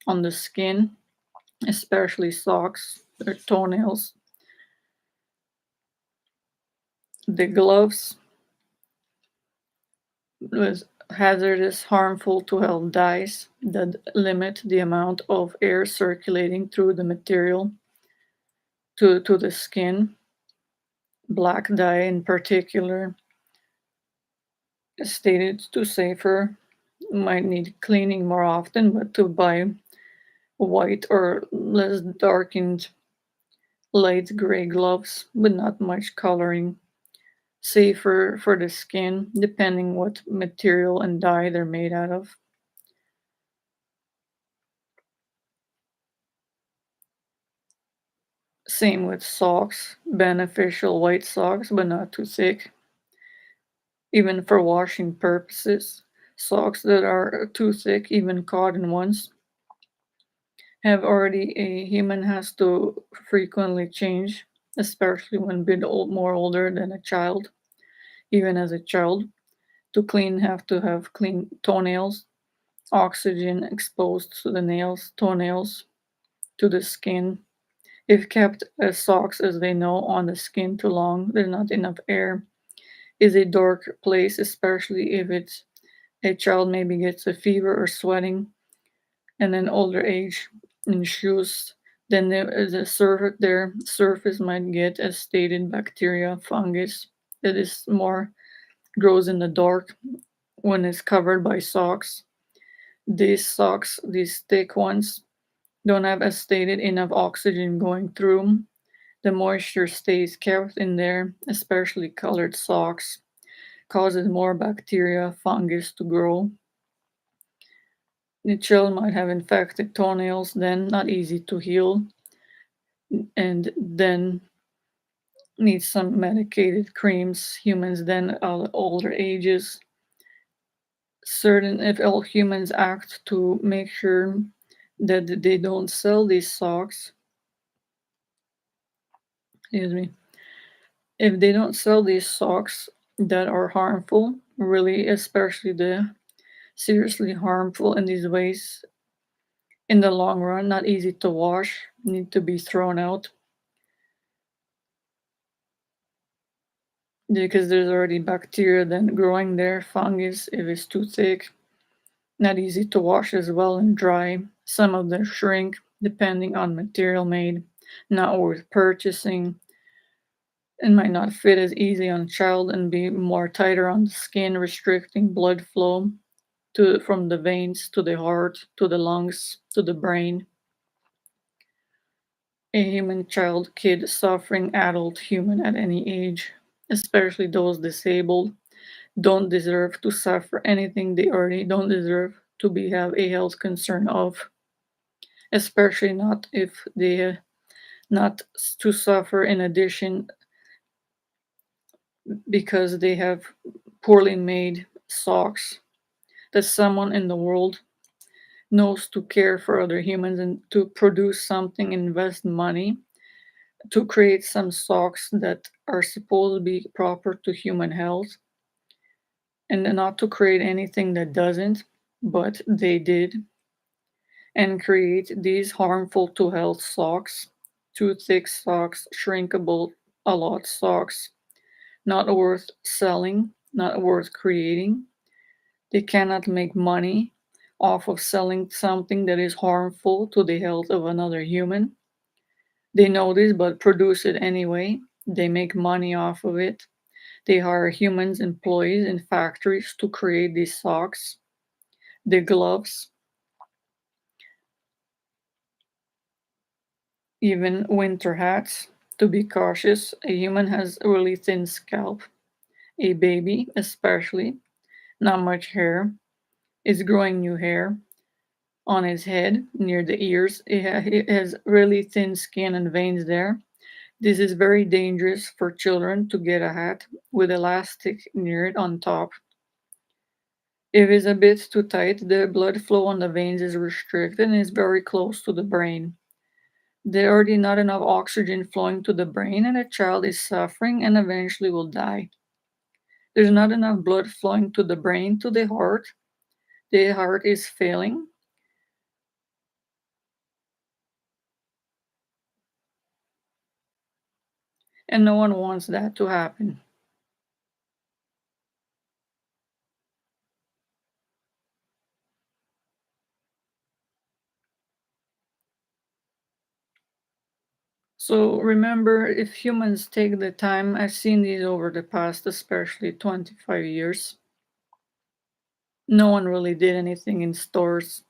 on the skin, especially socks, their toenails, the gloves with hazardous, harmful to health dyes that limit the amount of air circulating through the material to the skin. Black dye, in particular, is stated to safer, might need cleaning more often, but to buy white or less darkened light gray gloves with not much coloring, safer for the skin, depending what material and dye they're made out of. Same with socks, beneficial white socks, but not too thick, even for washing purposes. Socks that are too thick, even cotton ones, have already a human has to frequently change, especially when bit more older than a child. Even as a child, to clean have to have clean toenails, oxygen exposed to the nails, toenails, to the skin. If kept as socks as they know on the skin too long, there's not enough air. Is a dark place, especially if it's a child maybe gets a fever or sweating, and then older age in shoes, then their surface might get, as stated, bacteria, fungus that is more grows in the dark when it's covered by socks. These socks, these thick ones, don't have, as stated, enough oxygen going through. The moisture stays kept in there, especially colored socks, causes more bacteria, fungus to grow. The child might have infected toenails, then not easy to heal, and then need some medicated creams. Humans then at older ages, certain if all humans act to make sure that they don't sell these socks, excuse me, if they don't sell these socks that are harmful, really, especially the seriously harmful in these ways in the long run, not easy to wash, need to be thrown out because there's already bacteria then growing there, fungus if it's too thick, not easy to wash as well and dry. Some of them shrink depending on material made, not worth purchasing, and might not fit as easy on a child and be more tighter on the skin, restricting blood flow from the veins to the heart, to the lungs, to the brain. A human child, kid, suffering adult, human at any age, especially those disabled, don't deserve to suffer anything they already don't deserve to be have a health concern of, especially not if they not to suffer in addition because they have poorly made socks that someone in the world knows to care for other humans and to produce something, invest money to create some socks that are supposed to be proper to human health and not to create anything that doesn't, but they did and create these harmful to health socks, too thick socks, shrinkable a lot socks, not worth selling, not worth creating. They cannot make money off of selling something that is harmful to the health of another human. They know this but produce it anyway. They make money off of it. They hire humans, employees in factories to create these socks, the gloves, even winter hats. To be cautious, a human has a really thin scalp. A baby, especially, not much hair. is growing new hair on his head near the ears. He has really thin skin and veins there. This is very dangerous for children to get a hat with elastic near it on top. If it's a bit too tight, the blood flow on the veins is restricted and is very close to the brain. There already not enough oxygen flowing to the brain, and the child is suffering and eventually will die. There's not enough blood flowing to the brain to the heart. The heart is failing, and no one wants that to happen. So remember, if humans take the time, I've seen these over the past, especially 25 years, no one really did anything in stores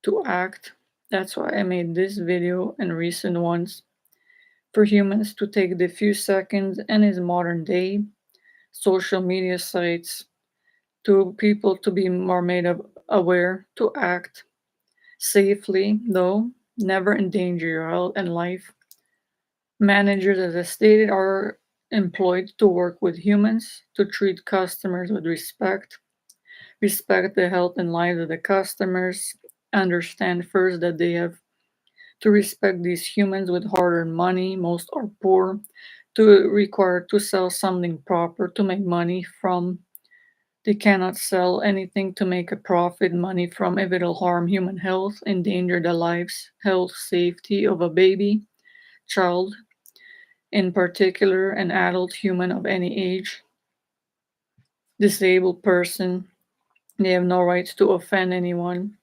to act. That's why I made this video and recent ones for humans to take the few seconds and his modern day social media sites to people to be more made of aware to act safely, though never endanger your health and life. Managers, as I stated, are employed to work with humans, to treat customers with respect, respect the health and lives of the customers, understand first that they have to respect these humans with hard-earned money. Most are poor, to require to sell something proper to make money from. They cannot sell anything to make a profit money from if it'll harm human health, endanger the lives, health, safety of a baby, child, in particular, an adult human of any age, disabled person. They have no right to offend anyone.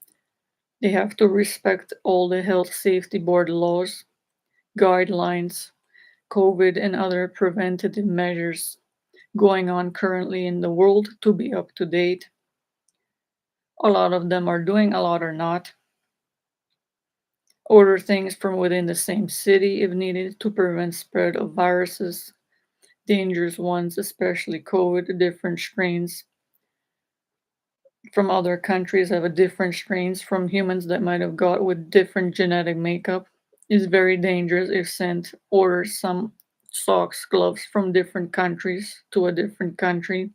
They have to respect all the health safety board laws, guidelines, COVID, and other preventative measures going on currently in the world to be up to date. A lot of them are doing, a lot are not. Order things from within the same city if needed to prevent spread of viruses, dangerous ones, especially COVID, different strains from other countries have a different strains from humans that might have got with different genetic makeup. Is very dangerous if sent or some socks, gloves from different countries to a different country.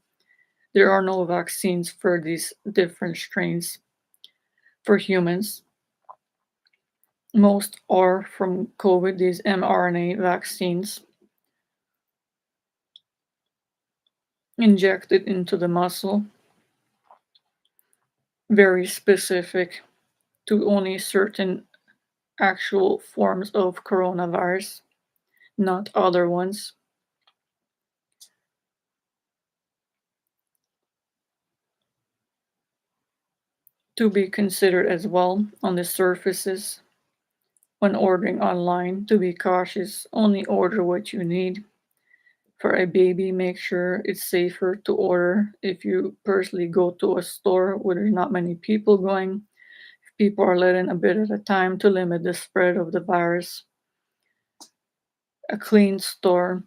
There are no vaccines for these different strains for humans. Most are from COVID, these mRNA vaccines injected into the muscle, very specific to only certain actual forms of coronavirus, not other ones. To be considered as well on the surfaces when ordering online, to be cautious, only order what you need. For a baby, make sure it's safer to order if you personally go to a store where there's not many people going. People are let in a bit at a time to limit the spread of the virus. A clean store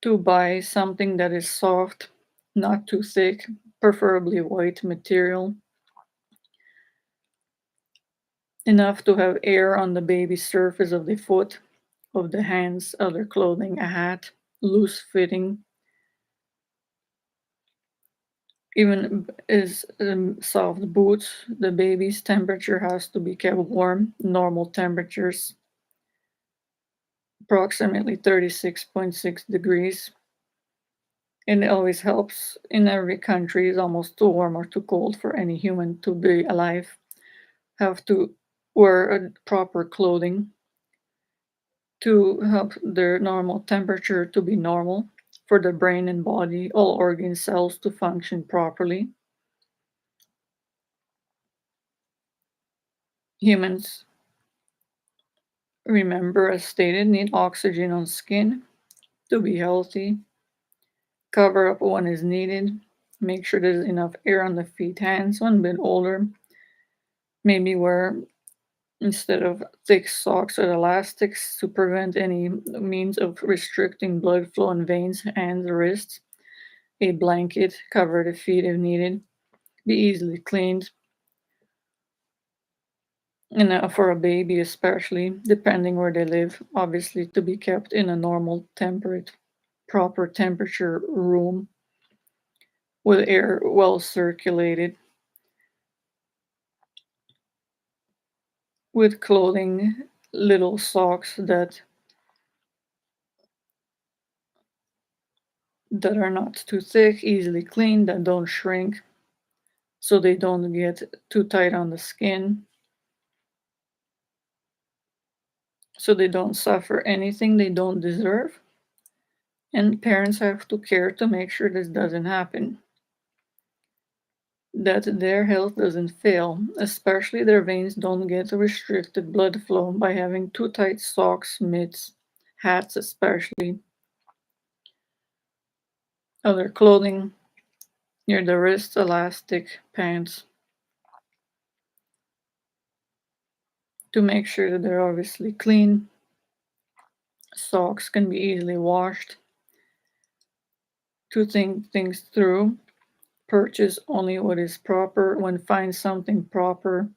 to buy something that is soft, not too thick, preferably white material, enough to have air on the baby's surface of the foot, of the hands, other clothing, a hat, loose fitting, even is soft boots. The baby's temperature has to be kept warm, normal temperatures, approximately 36.6 degrees. And it always helps in every country is almost too warm or too cold for any human to be alive. Have to wear a proper clothing to help their normal temperature to be normal for the brain and body, all organ cells to function properly. Humans, remember, as stated, need oxygen on skin to be healthy. Cover up when is needed. Make sure there's enough air on the feet, hands when a bit older. Maybe wear instead of thick socks or elastics to prevent any means of restricting blood flow in veins, hands, wrists. A blanket cover the feet if needed. be easily cleaned, and for a baby especially, depending where they live, obviously to be kept in a normal temperate, proper temperature room with air well circulated, with clothing, little socks that are not too thick, easily cleaned, that don't shrink, so they don't get too tight on the skin, so they don't suffer anything they don't deserve. And parents have to care to make sure this doesn't happen, that their health doesn't fail, especially their veins don't get restricted blood flow by having too tight socks, mitts, hats, especially other clothing near the wrist, elastic, pants, to make sure that they're obviously clean. Socks can be easily washed. To think things through, purchase only what is proper. When find something proper,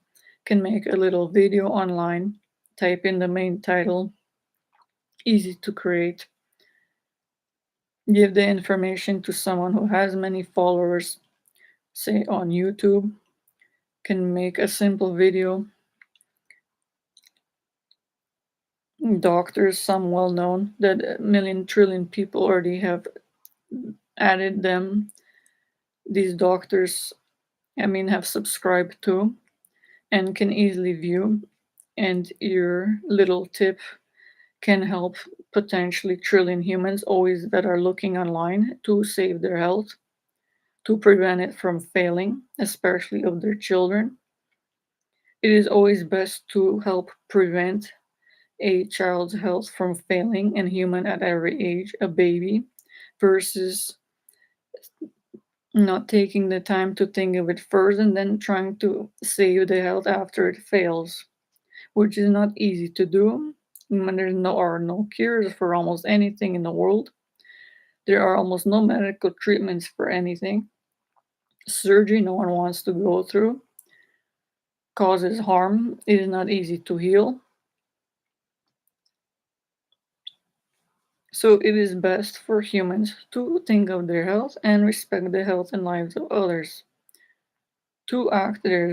can make a little video online, type in the main title, easy to create. Give the information to someone who has many followers, say on YouTube, can make a simple video. Doctors, some well known, that a million trillion people already have added them. These doctors, have subscribed to and can easily view. And your little tip can help potentially trillion humans always that are looking online to save their health, to prevent it from failing, especially of their children. It is always best to help prevent a child's health from failing in human at every age, a baby, versus not taking the time to think of it first and then trying to save the health after it fails, which is not easy to do. When there are no cures for almost anything in the world, there are almost no medical treatments for anything. Surgery no one wants to go through causes harm. It is not easy to heal. So it is best for humans to think of their health and respect the health and lives of others. To act there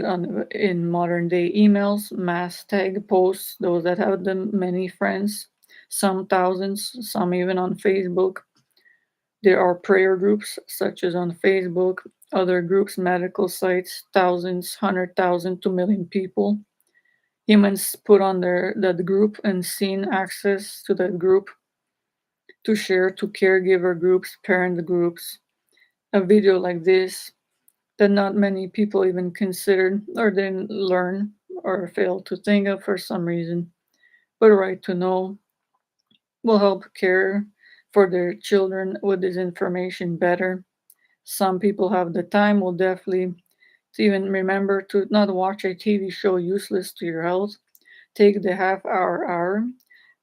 in modern day emails, mass tag posts, those that have the many friends, some thousands, some even on Facebook. There are prayer groups such as on Facebook, other groups, medical sites, thousands, 100,000 to million people. Humans put on that group and seen access to that group to share to caregiver groups, parent groups. A video like this that not many people even considered or didn't learn or failed to think of for some reason, but right to know, will help care for their children with this information better. Some people have the time, will definitely to even remember to not watch a TV show useless to your health. Take the half hour.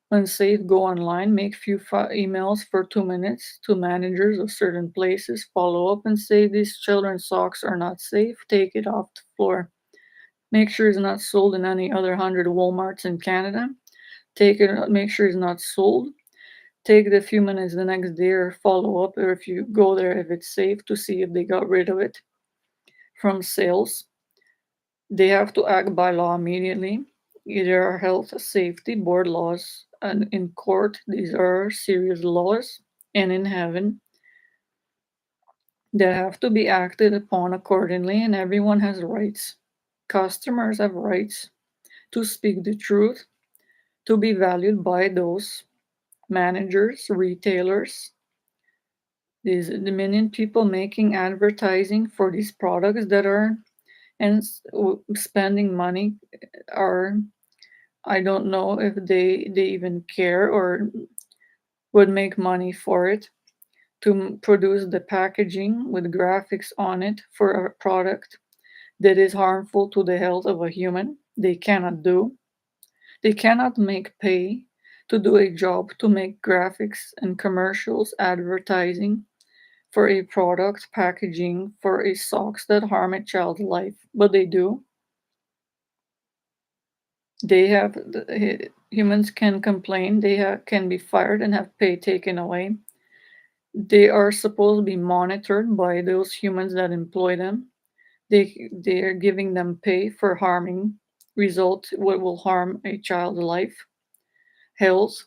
When safe, go online, make few emails for 2 minutes to managers of certain places, follow up and say these children's socks are not safe, take it off the floor. Make sure it's not sold in any other 100 Walmarts in Canada. Make sure it's not sold. Take the few minutes the next day or follow up, or if you go there, if it's safe, to see if they got rid of it from sales. They have to act by law immediately. There are health safety board laws, and in court, these are serious laws, and in heaven, that have to be acted upon accordingly, and everyone has rights. Customers have rights to speak the truth, to be valued by those managers, retailers, these million people making advertising for these products that are and spending money are, I don't know if they even care or would make money for it to produce the packaging with graphics on it for a product that is harmful to the health of a human. They cannot do. They cannot make pay to do a job to make graphics and commercials, advertising for a product packaging for a socks that harm a child's life, but they do. Humans can complain, can be fired and have pay taken away. They are supposed to be monitored by those humans that employ them. They are giving them pay for harming result what will harm a child's life, health,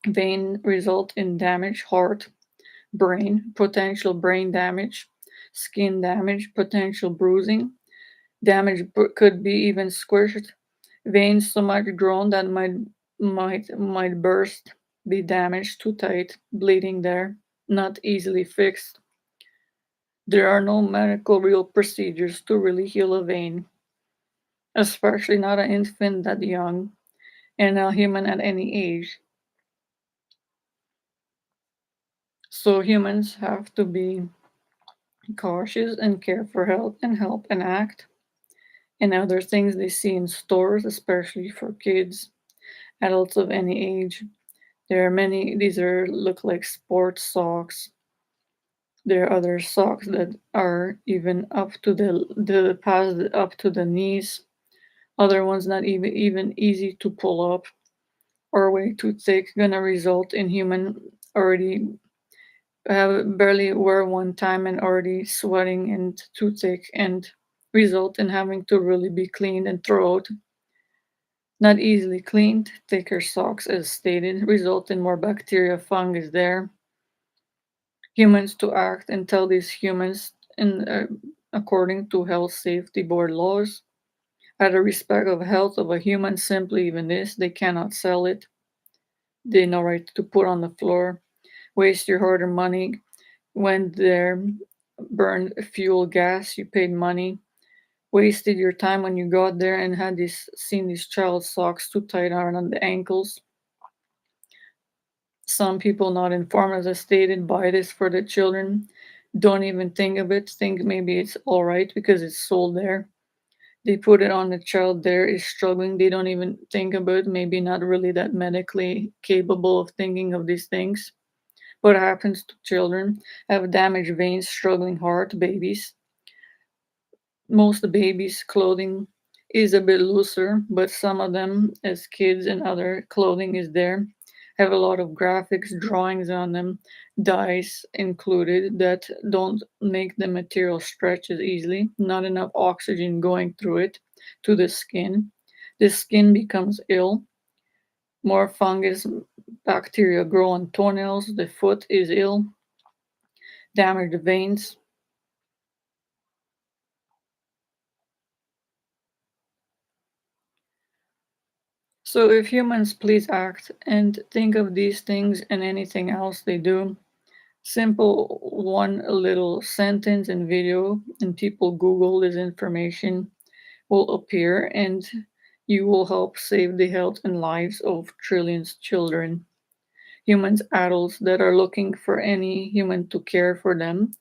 vein result in damage, heart, brain, potential brain damage, skin damage, potential bruising, damage could be even squished, veins so much grown that might burst, be damaged too tight, bleeding there, not easily fixed. There are no medical real procedures to really heal a vein, especially not an infant that young, and a human at any age. So humans have to be cautious and care for health and help and act. And other things they see in stores, especially for kids, adults of any age. There are many, these are look like sports socks. There are other socks that are even up to the past up to the knees. Other ones not even easy to pull up or way too thick, gonna result in human already have barely wear one time and already sweating and too thick and result in having to really be cleaned and throw out. Not easily cleaned, thicker socks as stated result in more bacteria fungus there. Humans to act and tell these humans in according to health safety board laws. Out of respect of health of a human, simply even this, they cannot sell it. They no right to put on the floor, waste your hard-earned money when they're burned fuel gas, you paid money, wasted your time when you got there and had these seen these child socks too tight on the ankles. Some people not informed, as I stated, buy this for the children, don't even think of it, think maybe it's all right because it's sold there. They put it on the child there is struggling. They don't even think about it, maybe not really that medically capable of thinking of these things. What happens to children? Have damaged veins, struggling heart, babies. Most babies' clothing is a bit looser, but some of them, as kids and other clothing is there, have a lot of graphics, drawings on them, dyes included that don't make the material stretch as easily, not enough oxygen going through it to the skin. The skin becomes ill, more fungus, bacteria grow on toenails, the foot is ill, damaged veins. So if humans please act and think of these things and anything else they do, simple one little sentence and video, and people Google this information will appear, and you will help save the health and lives of trillions of children, humans, adults that are looking for any human to care for them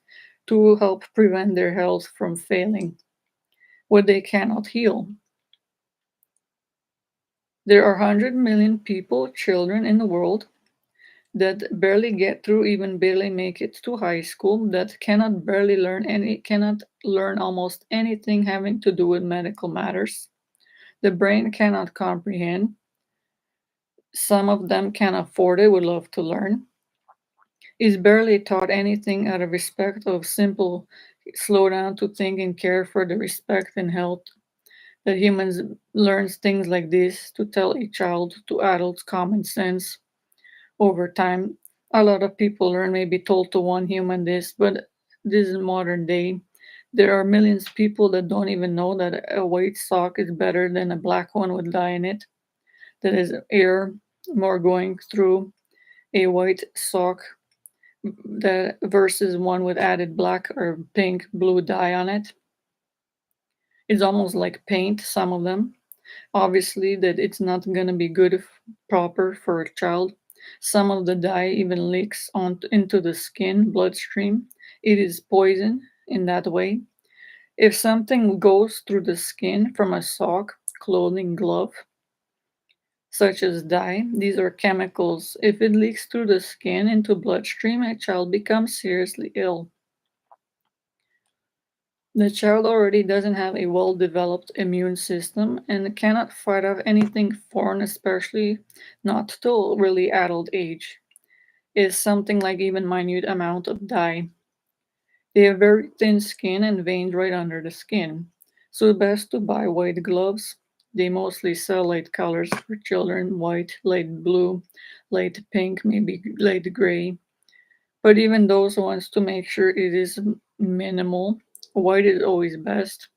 to help prevent their health from failing what they cannot heal. There are 100 million people, children in the world that barely get through, even barely make it to high school, that cannot learn almost anything having to do with medical matters. The brain cannot comprehend. Some of them can afford it, would love to learn. Is barely taught anything out of respect of simple slow down to think and care for the respect and health that humans learns things like this to tell a child to adults common sense over time. A lot of people learn, maybe told to one human this, but this is modern day. There are millions of people that don't even know that a white sock is better than a black one with dye in it. That is air more going through a white sock that versus one with added black or pink blue dye on it. It's almost like paint, some of them. Obviously, that it's not gonna be good proper for a child. Some of the dye even leaks into the skin, bloodstream. It is poison in that way. If something goes through the skin from a sock, clothing, glove, such as dye. These are chemicals. If it leaks through the skin into bloodstream, a child becomes seriously ill. The child already doesn't have a well developed immune system and cannot fight off anything foreign, especially not till really adult age. Is something like even minute amount of dye. They have very thin skin and veins right under the skin, so best to buy white gloves. They mostly sell light colors for children: white, light blue, light pink, maybe light gray. But even those ones, to make sure it is minimal, white is always best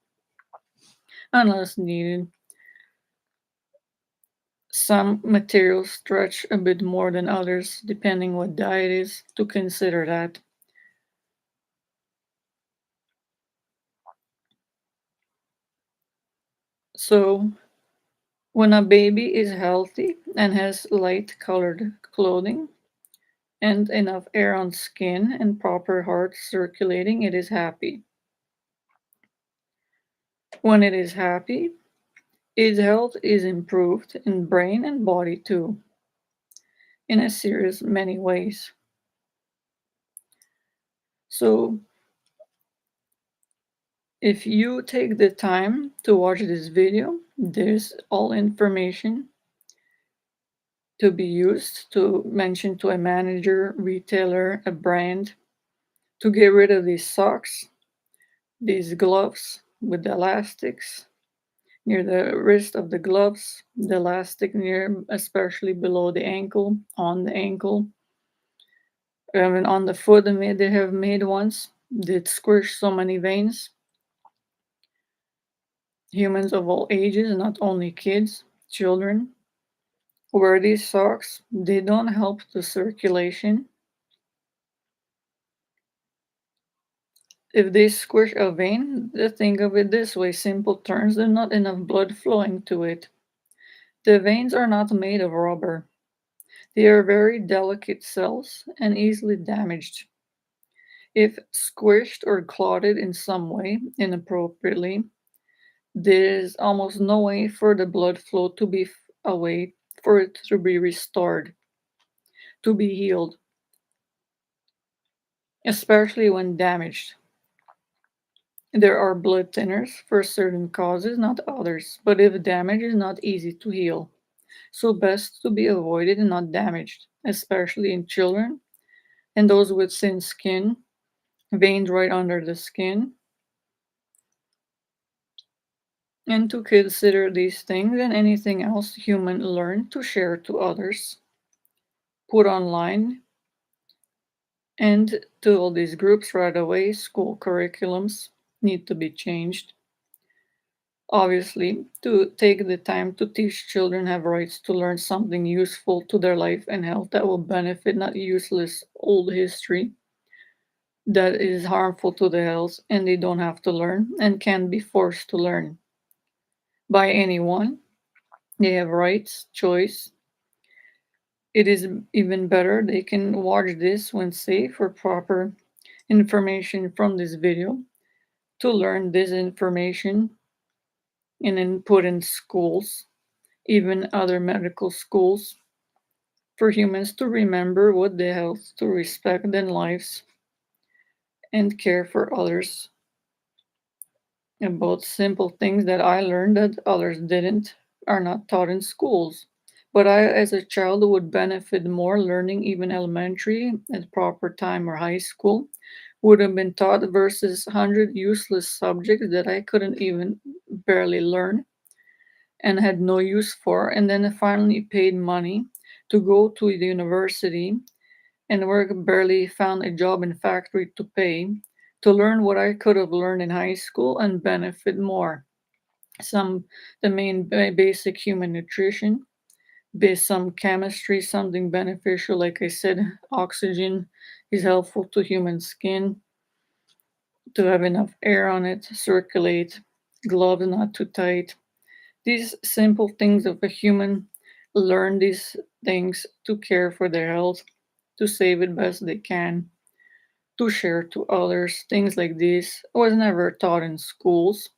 unless needed. Some materials stretch a bit more than others, depending what dye it is, to consider that. So, when a baby is healthy and has light colored clothing and enough air on skin and proper heart circulating, it is happy. When it is happy, its health is improved in brain and body too, in a serious many ways. So, if you take the time to watch this video, there's all information to be used to mention to a manager, retailer, a brand to get rid of these socks, these gloves with the elastics near the wrist of the gloves, the elastic near, especially below the ankle, on the ankle, and on the foot. They have made ones that squish so many veins. Humans of all ages, not only kids, children, wear these socks. They don't help the circulation. If they squish a vein, think of it this way: simple terms, there's not enough blood flowing to it. The veins are not made of rubber. They are very delicate cells and easily damaged. If squished or clotted in some way inappropriately, there is almost no way for the blood flow to be a way for it to be restored, to be healed, especially when damaged. There are blood thinners for certain causes, not others, but if damage is not easy to heal, so best to be avoided and not damaged, especially in children and those with thin skin, veins right under the skin, and to consider these things and anything else human learn to share to others, put online, and to all these groups right away. School curriculums need to be changed. Obviously, to take the time to teach children have rights to learn something useful to their life and health that will benefit, not useless old history that is harmful to the health and they don't have to learn and can be forced to learn by anyone. They have rights, choice. It is even better they can watch this when safe or proper information from this video to learn this information and then put in schools, even other medical schools, for humans to remember what the health, to respect their lives and care for others, about simple things that I learned that others didn't, are not taught in schools. But I, as a child, would benefit more learning even elementary at proper time or high school would have been taught versus 100 useless subjects that I couldn't even barely learn and had no use for. And then I finally paid money to go to the university and work, barely found a job in factory to pay to learn what I could have learned in high school and benefit more. Some the main basic human nutrition, some chemistry, something beneficial. Like I said, oxygen is helpful to human skin to have enough air on it, circulate, gloves not too tight. These simple things of a human learn these things to care for their health, to save it best they can, to share to others. Things like this was never taught in schools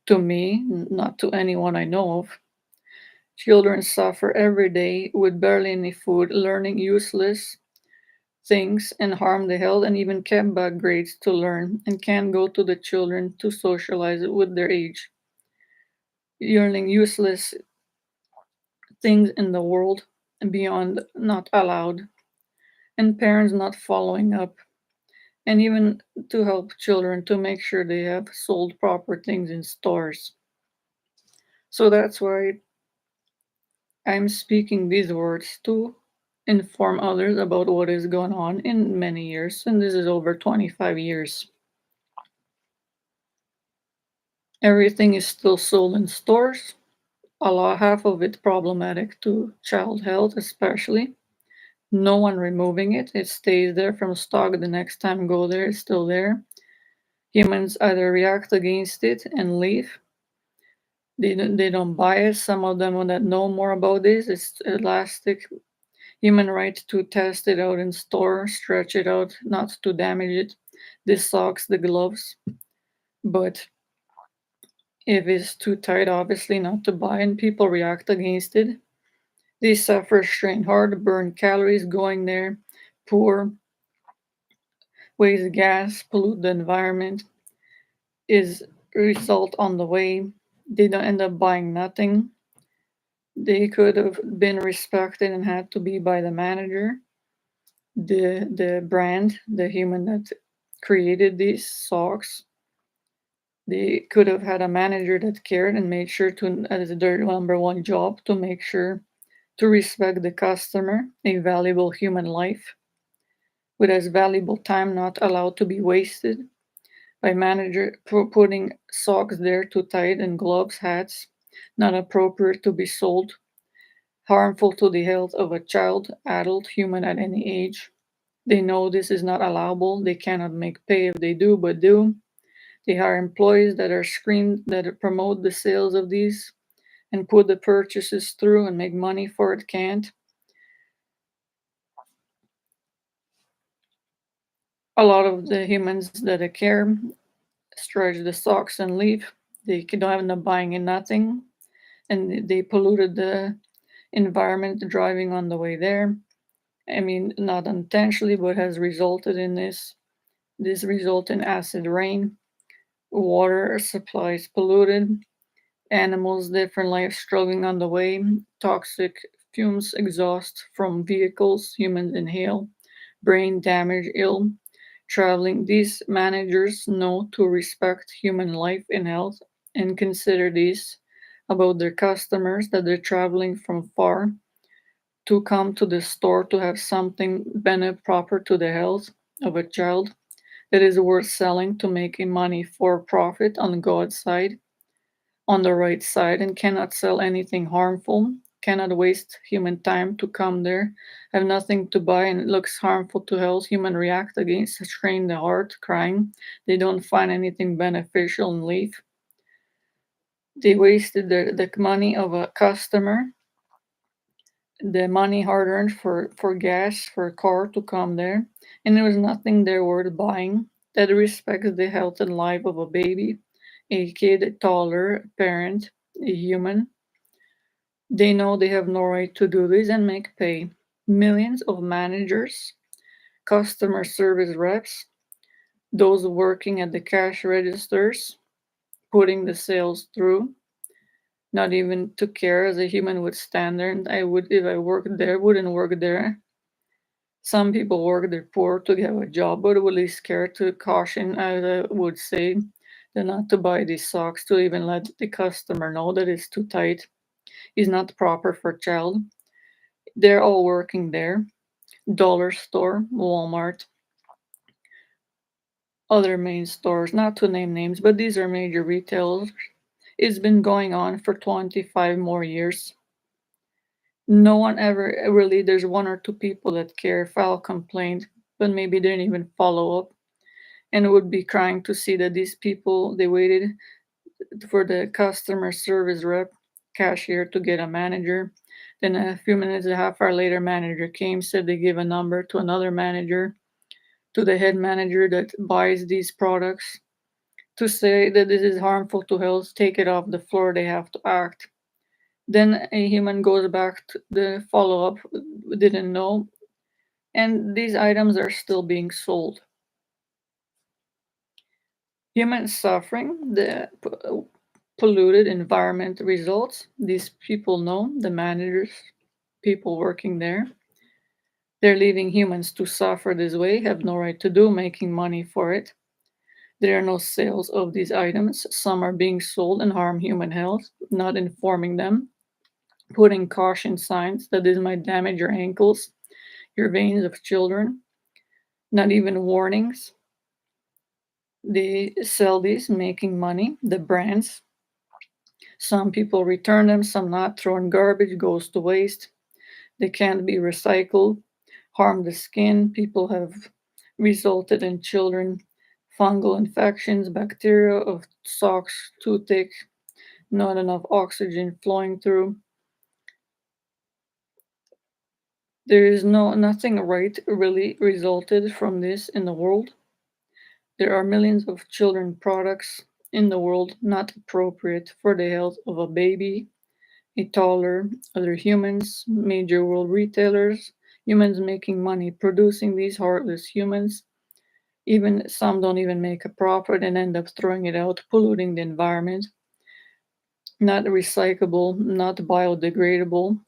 to me, not to anyone I know of. Children suffer every day with barely any food, learning useless things and harm the health and even kept back grades to learn and can't go to the children to socialize with their age. Learning useless things in the world and beyond not allowed, and parents not following up, and even to help children to make sure they have sold proper things in stores. So that's why I'm speaking these words to inform others about what is going on in many years, and this is over 25 years. Everything is still sold in stores, a lot, half of it problematic to child health, especially. No one removing it. It stays there from stock the next time go there, it's still there. Humans either react against it and leave. They don't buy it. Some of them that know more about this, it's elastic human right to test it out in store, stretch it out, not to damage it. The socks, the gloves. But if it's too tight, obviously not to buy, and people react against it. They suffer strain hard, burn calories going there, poor, waste gas, pollute the environment, is result on the way. They don't end up buying nothing. They could have been respected and had to be by the manager, the brand, the human that created these socks. They could have had a manager that cared and made sure to, as their number one job, to make sure to respect the customer, a valuable human life, with as valuable time not allowed to be wasted by manager putting socks there too tight and gloves, hats, not appropriate to be sold, harmful to the health of a child, adult, human at any age. They know this is not allowable. They cannot make pay if they do, but do. They hire employees that are screened, that promote the sales of these and put the purchases through and make money for it. Can't. A lot of the humans that care stretch the socks and leave. They don't end up buying in nothing, and they polluted the environment driving on the way there. I mean, not intentionally, but has resulted in this. This result in acid rain, water supplies polluted, animals, different life struggling on the way, toxic fumes, exhaust from vehicles, humans inhale, brain damage, ill, traveling. These managers know to respect human life and health and consider this about their customers that they're traveling from far to come to the store to have something proper to the health of a child that is worth selling to making money for profit on God's side, on the right side, and cannot sell anything harmful, cannot waste human time to come there, have nothing to buy, and it looks harmful to health. Human react against, strain the heart, crying. They don't find anything beneficial and leave. They wasted the money of a customer, the money hard earned for gas for a car to come there, and there was nothing there worth buying that respects the health and life of a baby, a kid, a toddler, a parent, a human. They know they have no right to do this and make pay. Millions of managers, customer service reps, those working at the cash registers, putting the sales through, not even to care as a human would stand there. And I would, if I worked there, wouldn't work there. Some people work there poor to get a job, but would at least care to caution, as I would say, that not to buy these socks, to even let the customer know that it's too tight, is not proper for child. They're all working there. Dollar store, Walmart, other main stores, not to name names, but these are major retailers. It's been going on for 25 more years. No one ever really, there's one or two people that care, file complaint, but maybe didn't even follow up and would be crying to see that these people, they waited for the customer service rep, cashier to get a manager. Then a few minutes, a half hour later, manager came, said they give a number to another manager, to the head manager that buys these products, to say that this is harmful to health, take it off the floor, they have to act. Then a human goes back to the follow up, didn't know, and these items are still being sold. Human suffering, the polluted environment results. These people know, the managers, people working there. They're leaving humans to suffer this way, have no right to do, making money for it. There are no sales of these items. Some are being sold and harm human health, not informing them, putting caution signs that this might damage your ankles, your veins of children, not even warnings. They sell these, making money, the brands. Some people return them, some not. Thrown garbage goes to waste. They can't be recycled, harm the skin. People have resulted in children fungal infections, bacteria of socks too thick, not enough oxygen flowing through. There is nothing right really resulted from this in the world. There are millions of children products in the world not appropriate for the health of a baby, a toddler, other humans, major world retailers, humans making money producing these heartless humans. Even some don't even make a profit and end up throwing it out, polluting the environment. Not recyclable, not biodegradable.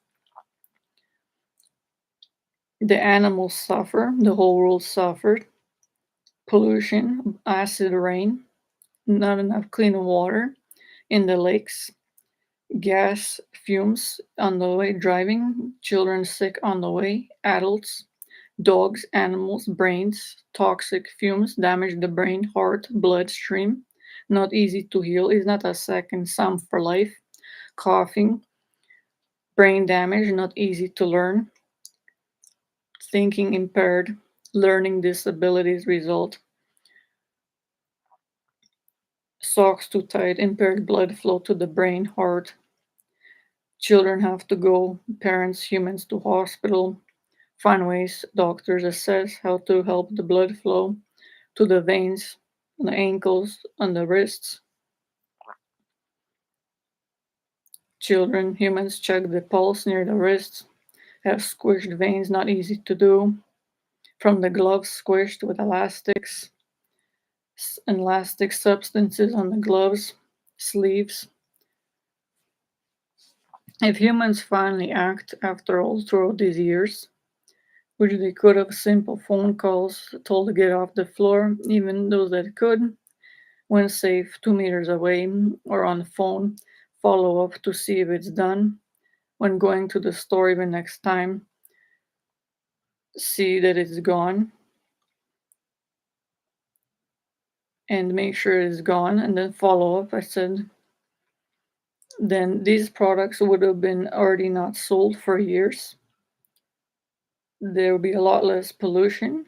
The animals suffer, the whole world suffered. Pollution, acid rain, not enough clean water in the lakes, gas fumes on the way driving, children sick on the way, adults, dogs, animals, brains, toxic fumes damage the brain, heart, bloodstream. Not easy to heal, is not a second sum for life. Coughing, brain damage, not easy to learn. Thinking impaired, learning disabilities result. Socks too tight, impaired blood flow to the brain, heart. Children have to go, parents, humans to hospital. Find ways doctors assess how to help the blood flow to the veins, on the ankles, on the wrists. Children, humans check the pulse near the wrists, have squished veins, not easy to do. From the gloves squished with elastic substances on the gloves, sleeves. If humans finally act after all throughout these years, which they could have simple phone calls told to get off the floor, even those that could, when safe 2 meters away or on the phone, follow up to see if it's done. When going to the store, even next time, see that it's gone and make sure it's gone and then follow up. I said, then these products would have been already not sold for years. There would be a lot less pollution.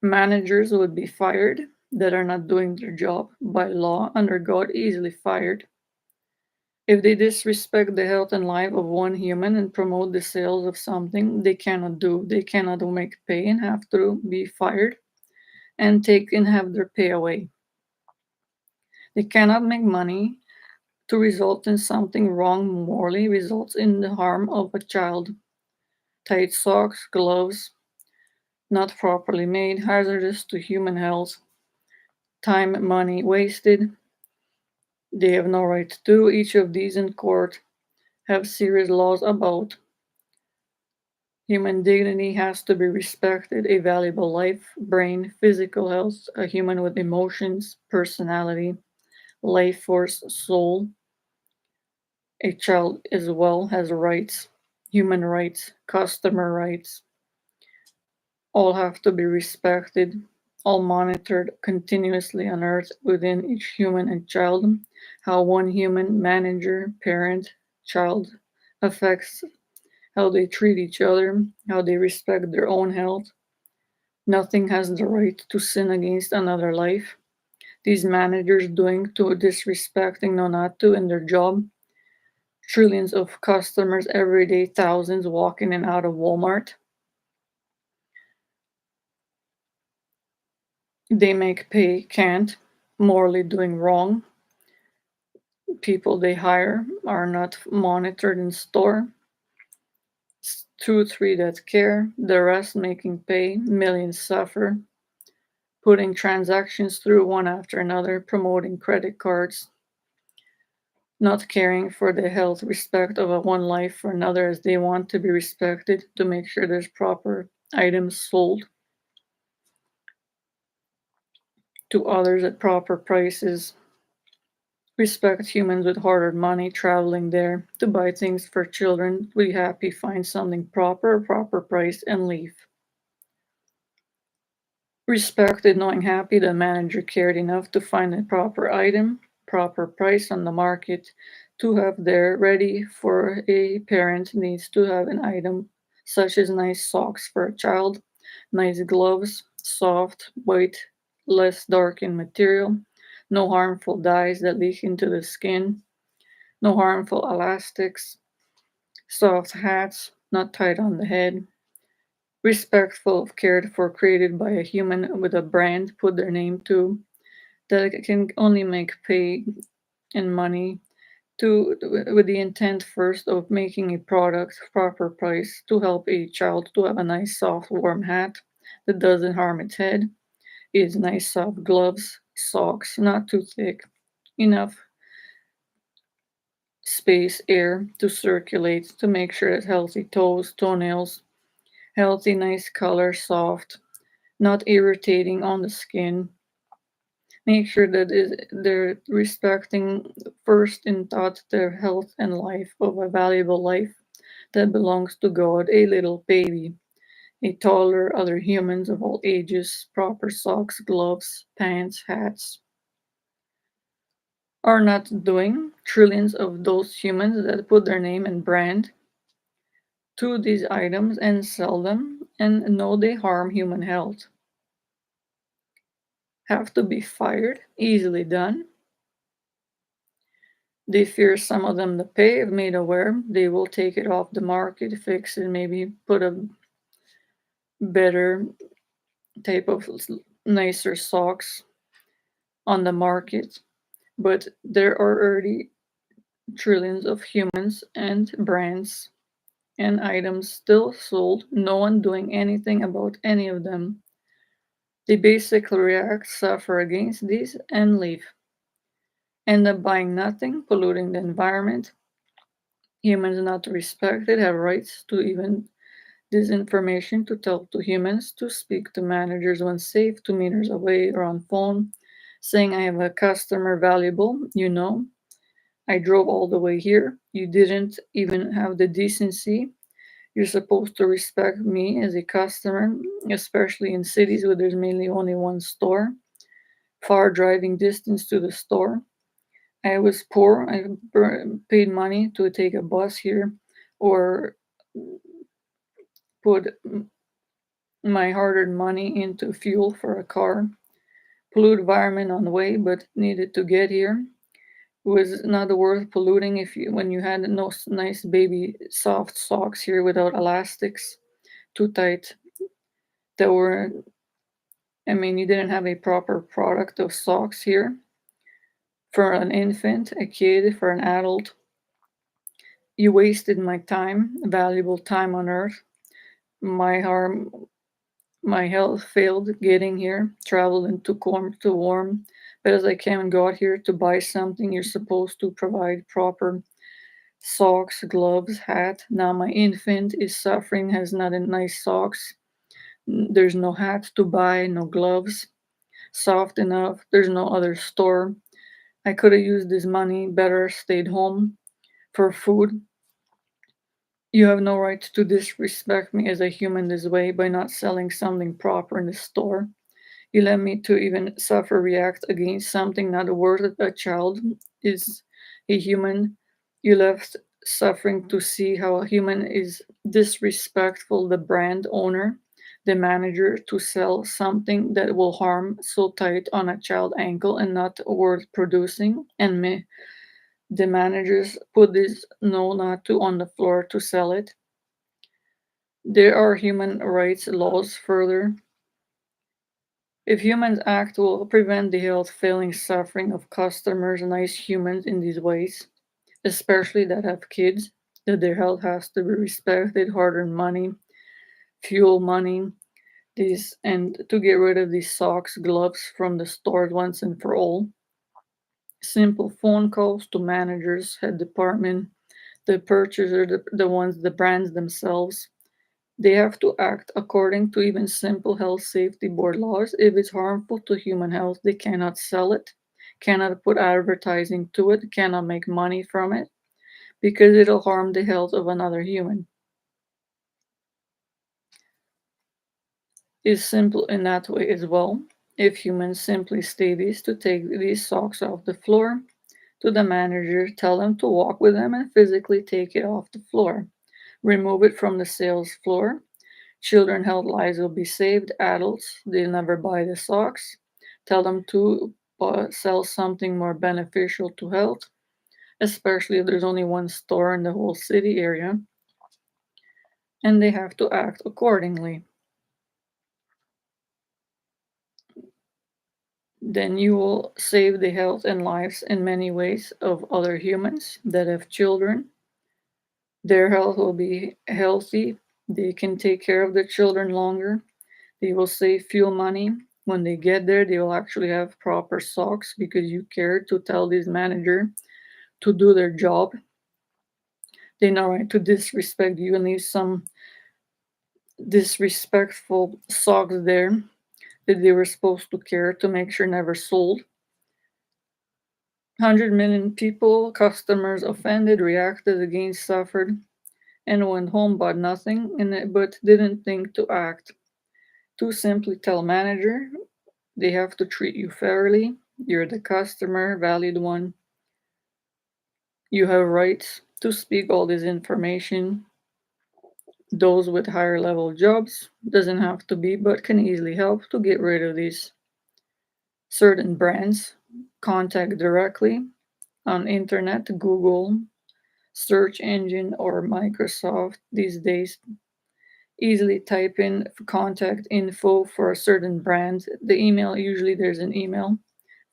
Managers would be fired that are not doing their job by law under God, easily fired. If they disrespect the health and life of one human and promote the sales of something they cannot do, they cannot make pay and have to be fired and take and have their pay away. They cannot make money to result in something wrong morally results in the harm of a child. Tight socks, gloves, not properly made, hazardous to human health, time, money wasted. They have no right to do each of these in court, have serious laws about. Human dignity has to be respected, a valuable life, brain, physical health, a human with emotions, personality, life force, soul. A child as well has rights, human rights, customer rights. All have to be respected, all monitored continuously on earth within each human and child. How one human, manager, parent, child affects how they treat each other, how they respect their own health. Nothing has the right to sin against another life. These managers doing to disrespecting no not to in their job. Trillions of customers every day, thousands walk in and out of Walmart. They make pay, can't, morally doing wrong. people they hire are not monitored in store. 2, 3 that care, the rest making pay, millions suffer, putting transactions through one after another, promoting credit cards, not caring for the health respect of a one life for another as they want to be respected to make sure there's proper items sold to others at proper prices. Respect humans with hard-earned money traveling there to buy things for children. Be happy, find something proper price, and leave. Respected, knowing happy the manager cared enough to find a proper item, proper price on the market to have there ready for a parent needs to have an item such as nice socks for a child, nice gloves, soft, white, less dark in material, no harmful dyes that leak into the skin, no harmful elastics, soft hats, not tied on the head, respectful, cared for, created by a human with a brand, put their name to, that can only make pay and money to with the intent first of making a product proper price to help a child to have a nice soft warm hat that doesn't harm its head, is nice soft gloves, socks, not too thick, enough space air to circulate to make sure that healthy toes, toenails, healthy nice color, soft, not irritating on the skin. Make sure that they're respecting first in thought their health and life of a valuable life that belongs to God, a little baby, a taller, other humans of all ages, proper socks, gloves, pants, hats, are not doing trillions of those humans that put their name and brand to these items and sell them and know they harm human health. Have to be fired, easily done. They fear some of them to pay, if made aware, they will take it off the market, fix it, maybe put a better type of nicer socks on the market. But there are already trillions of humans and brands and items still sold, no one doing anything about any of them. They basically react, suffer against these, and leave. End up buying nothing, polluting the environment. Humans not respected have rights to even this information to talk to humans, to speak to managers when safe, 2 meters away or on phone, saying I have a customer valuable, I drove all the way here. You didn't even have the decency. You're supposed to respect me as a customer, especially in cities where there's mainly only one store, far driving distance to the store. I was poor. I paid money to take a bus here or put my hard-earned money into fuel for a car, pollute environment on the way, but needed to get here. It was not worth polluting if you when you had no nice baby soft socks here without elastics, too tight. That were, I mean, you didn't have a proper product of socks here for an infant, a kid, for an adult. You wasted my time, valuable time on earth. My harm My health failed getting here, traveled into warm to warm, but as I came and got here to buy something, you're supposed to provide proper socks, gloves, hat. Now my infant is suffering, has not a nice socks. There's no hat to buy, no gloves, soft enough. There's no other store. I could have used this money better, stayed home for food. You have no right to disrespect me as a human this way by not selling something proper in the store. You led me to even suffer react against something not worth a child is a human. You left suffering to see how a human is disrespectful the brand owner, the manager to sell something that will harm so tight on a child ankle and not worth producing and me. The managers put this no not to on the floor to sell it. There are human rights laws further If humans act, will prevent the health failing suffering of customers and nice humans in these ways, especially that have kids, that their health has to be respected, hard-earned money, fuel money, these and to get rid of these socks, gloves from the stores once and for all. Simple phone calls to managers, head department, the purchaser, the ones, the brands themselves. They have to act according to even simple health safety board laws. If it's harmful to human health, they cannot sell it, cannot put advertising to it, cannot make money from it because it'll harm the health of another human. Is simple in that way as well. If humans simply say this to take these socks off the floor, to the manager, tell them to walk with them and physically take it off the floor. Remove it from the sales floor. Children health lives will be saved. Adults, they'll never buy the socks. Tell them to sell something more beneficial to health, especially if there's only one store in the whole city area, and they have to act accordingly. Then you will save the health and lives in many ways of other humans that have children. Their health will be healthy. They can take care of the children longer. They will save fuel money. When they get there, they will actually have proper socks because you care to tell this manager to do their job. They know right to disrespect you and leave some disrespectful socks there that they were supposed to care to make sure never sold. 100 million people, customers offended, reacted against, suffered, and went home but nothing, but didn't think to act. To simply tell manager they have to treat you fairly. You're the customer, valued one. You have rights to speak all this information. Those with higher level jobs doesn't have to be, but can easily help to get rid of these certain brands. Contact directly on internet, Google, search engine, or Microsoft these days. Easily type in contact info for a certain brand. The email, usually there's an email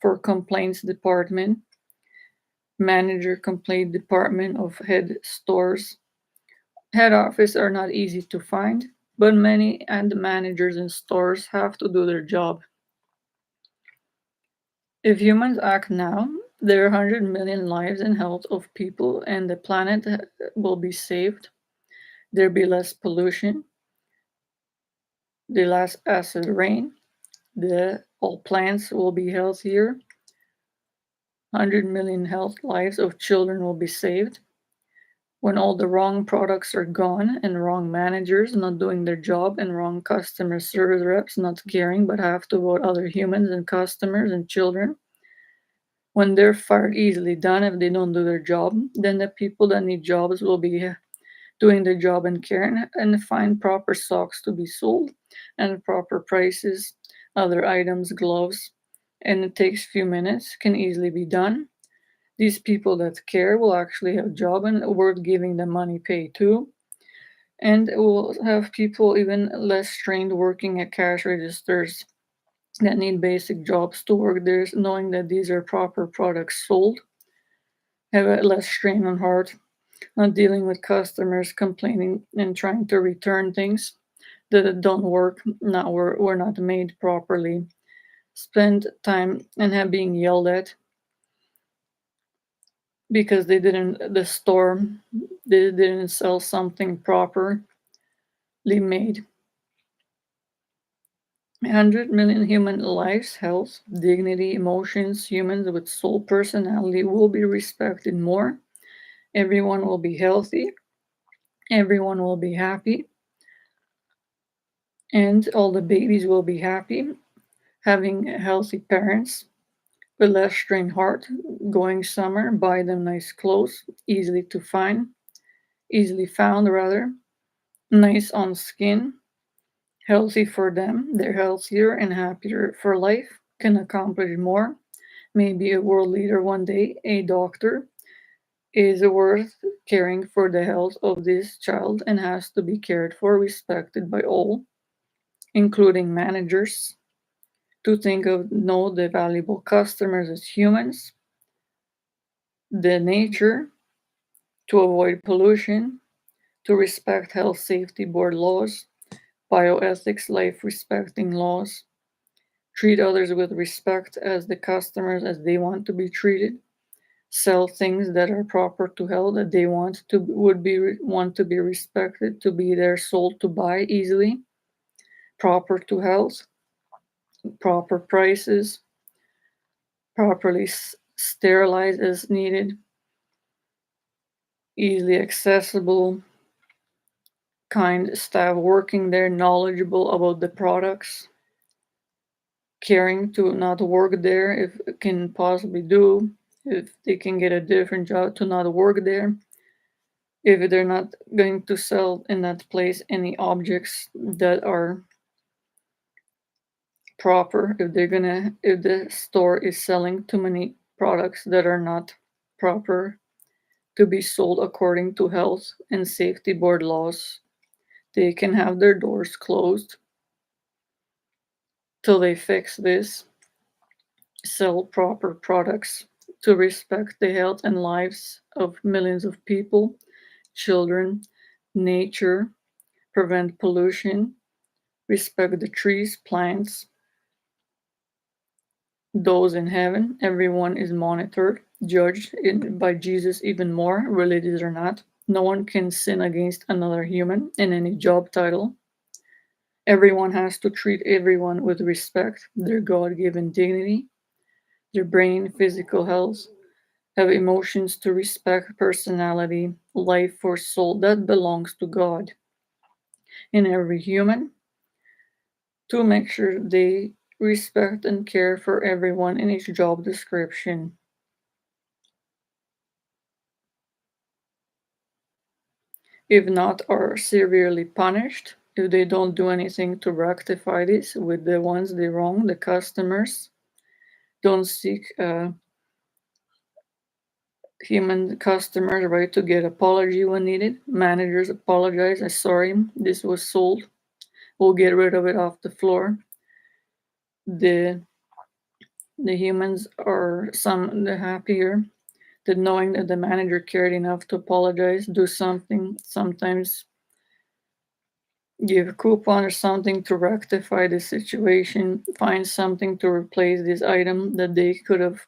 for complaints department, manager complaint department of head stores. Head office are not easy to find, but many and managers in stores have to do their job. If humans act now, there are 100 million lives and health of people, and the planet will be saved. There'll be less pollution, the less acid rain, the all plants will be healthier. 100 million health lives of children will be saved. When all the wrong products are gone and wrong managers not doing their job and wrong customer service reps not caring but have to vote other humans and customers and children, when they're fired easily done if they don't do their job, then the people that need jobs will be doing their job and caring and find proper stocks to be sold and proper prices, other items, gloves, and it takes a few minutes, can easily be done. These people that care will actually have a job and worth giving them money pay to. And we'll have people even less trained working at cash registers that need basic jobs to work there, knowing that these are proper products sold, have a less strain on heart, not dealing with customers complaining and trying to return things that don't work, not were not made properly, spend time and have being yelled at because the store they didn't sell something properly made. 100 million human lives, health, dignity, emotions, humans with soul personality will be respected more. Everyone will be healthy, everyone will be happy, and all the babies will be happy, having healthy parents with less strained heart, going summer, buy them nice clothes, easily to find, easily found rather, nice on skin, healthy for them. They're healthier and happier for life, can accomplish more, maybe a world leader one day, a doctor, is worth caring for the health of this child and has to be cared for, respected by all, including managers, to think of know the valuable customers as humans, the nature, to avoid pollution, to respect health safety board laws, bioethics, life respecting laws, treat others with respect as the customers as they want to be treated, sell things that are proper to health that they want to be respected, to be there sold to buy easily, proper to health, proper prices, properly sterilized as needed, easily accessible, kind staff working there, knowledgeable about the products, caring to not work there if it can possibly do, if they can get a different job to not work there, if they're not going to sell in that place any objects that are proper, if the store is selling too many products that are not proper to be sold according to health and safety board laws, they can have their doors closed till they fix this, sell proper products to respect the health and lives of millions of people, children, nature, prevent pollution, respect the trees, plants, those in heaven. Everyone is monitored, judged by Jesus even more, religious or not. No one can sin against another human in any job title. Everyone has to treat everyone with respect, their God given dignity, their brain, physical health, have emotions to respect, personality, life, or soul that belongs to God in every human, to make sure they respect and care for everyone in each job description. If not, are severely punished if they don't do anything to rectify this with the ones they wrong, the customers. Don't seek human customers right to get apology when needed. Managers apologize. I'm sorry, this was sold. We'll get rid of it off the floor. The the humans are some the happier that knowing that the manager cared enough to apologize, do something, sometimes give a coupon or something to rectify the situation, find something to replace this item that they could have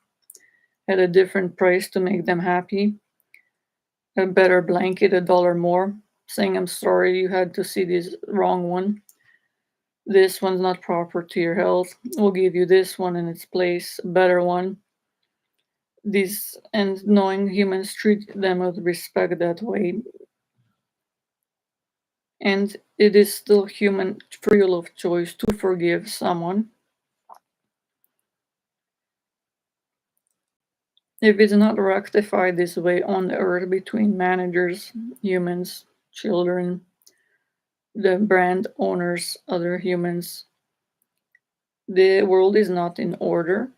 had a different price to make them happy, a better blanket, $1 more, saying, I'm sorry you had to see this wrong one. This one's not proper to your health. We'll give you this one in its place, a better one. These and knowing humans treat them with respect that way. And it is still human free will of choice to forgive someone. If it's not rectified this way on the earth between managers, humans, children, the brand owners, other humans, the world is not in order.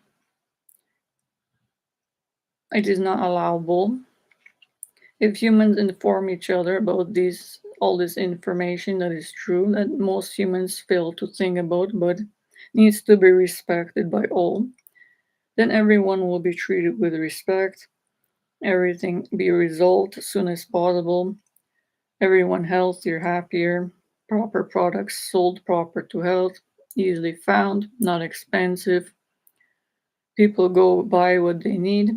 It is not allowable. If humans inform each other about all this information that is true, that most humans fail to think about but needs to be respected by all, then everyone will be treated with respect, everything be resolved as soon as possible, everyone healthier, happier, proper products sold proper to health, easily found, not expensive. People go buy what they need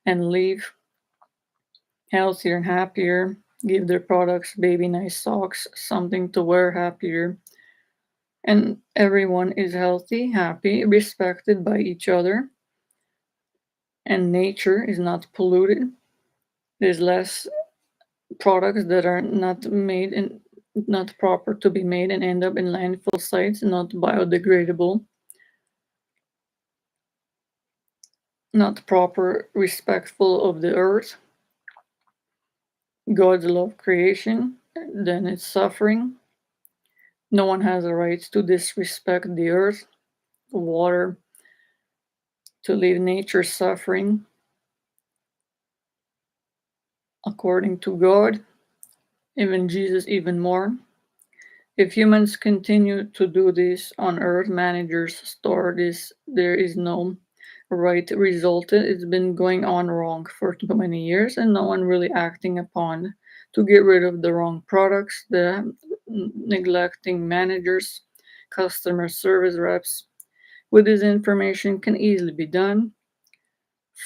and leave healthier and happier, give their products baby nice socks, something to wear happier. And everyone is healthy, happy, respected by each other, and nature is not polluted. There's less products that are not made and not proper to be made and end up in landfill sites, not biodegradable, not proper, respectful of the earth, God's love creation, then it's suffering. No one has a right to disrespect the earth, water, to leave nature suffering. According to God, even Jesus, even more. If humans continue to do this on Earth, managers store this, there is no right result. It's been going on wrong for too many years, and no one really acting upon to get rid of the wrong products, the neglecting managers, customer service reps. With this information can easily be done.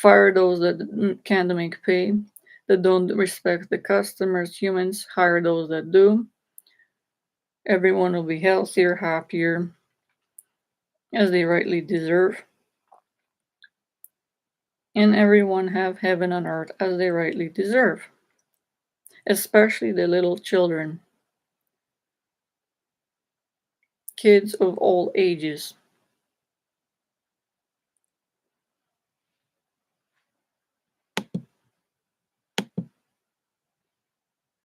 Fire those that can't make pay, that don't respect the customers, humans, hire those that do. Everyone will be healthier, happier, as they rightly deserve, and everyone have heaven on earth as they rightly deserve, especially the little children, kids of all ages.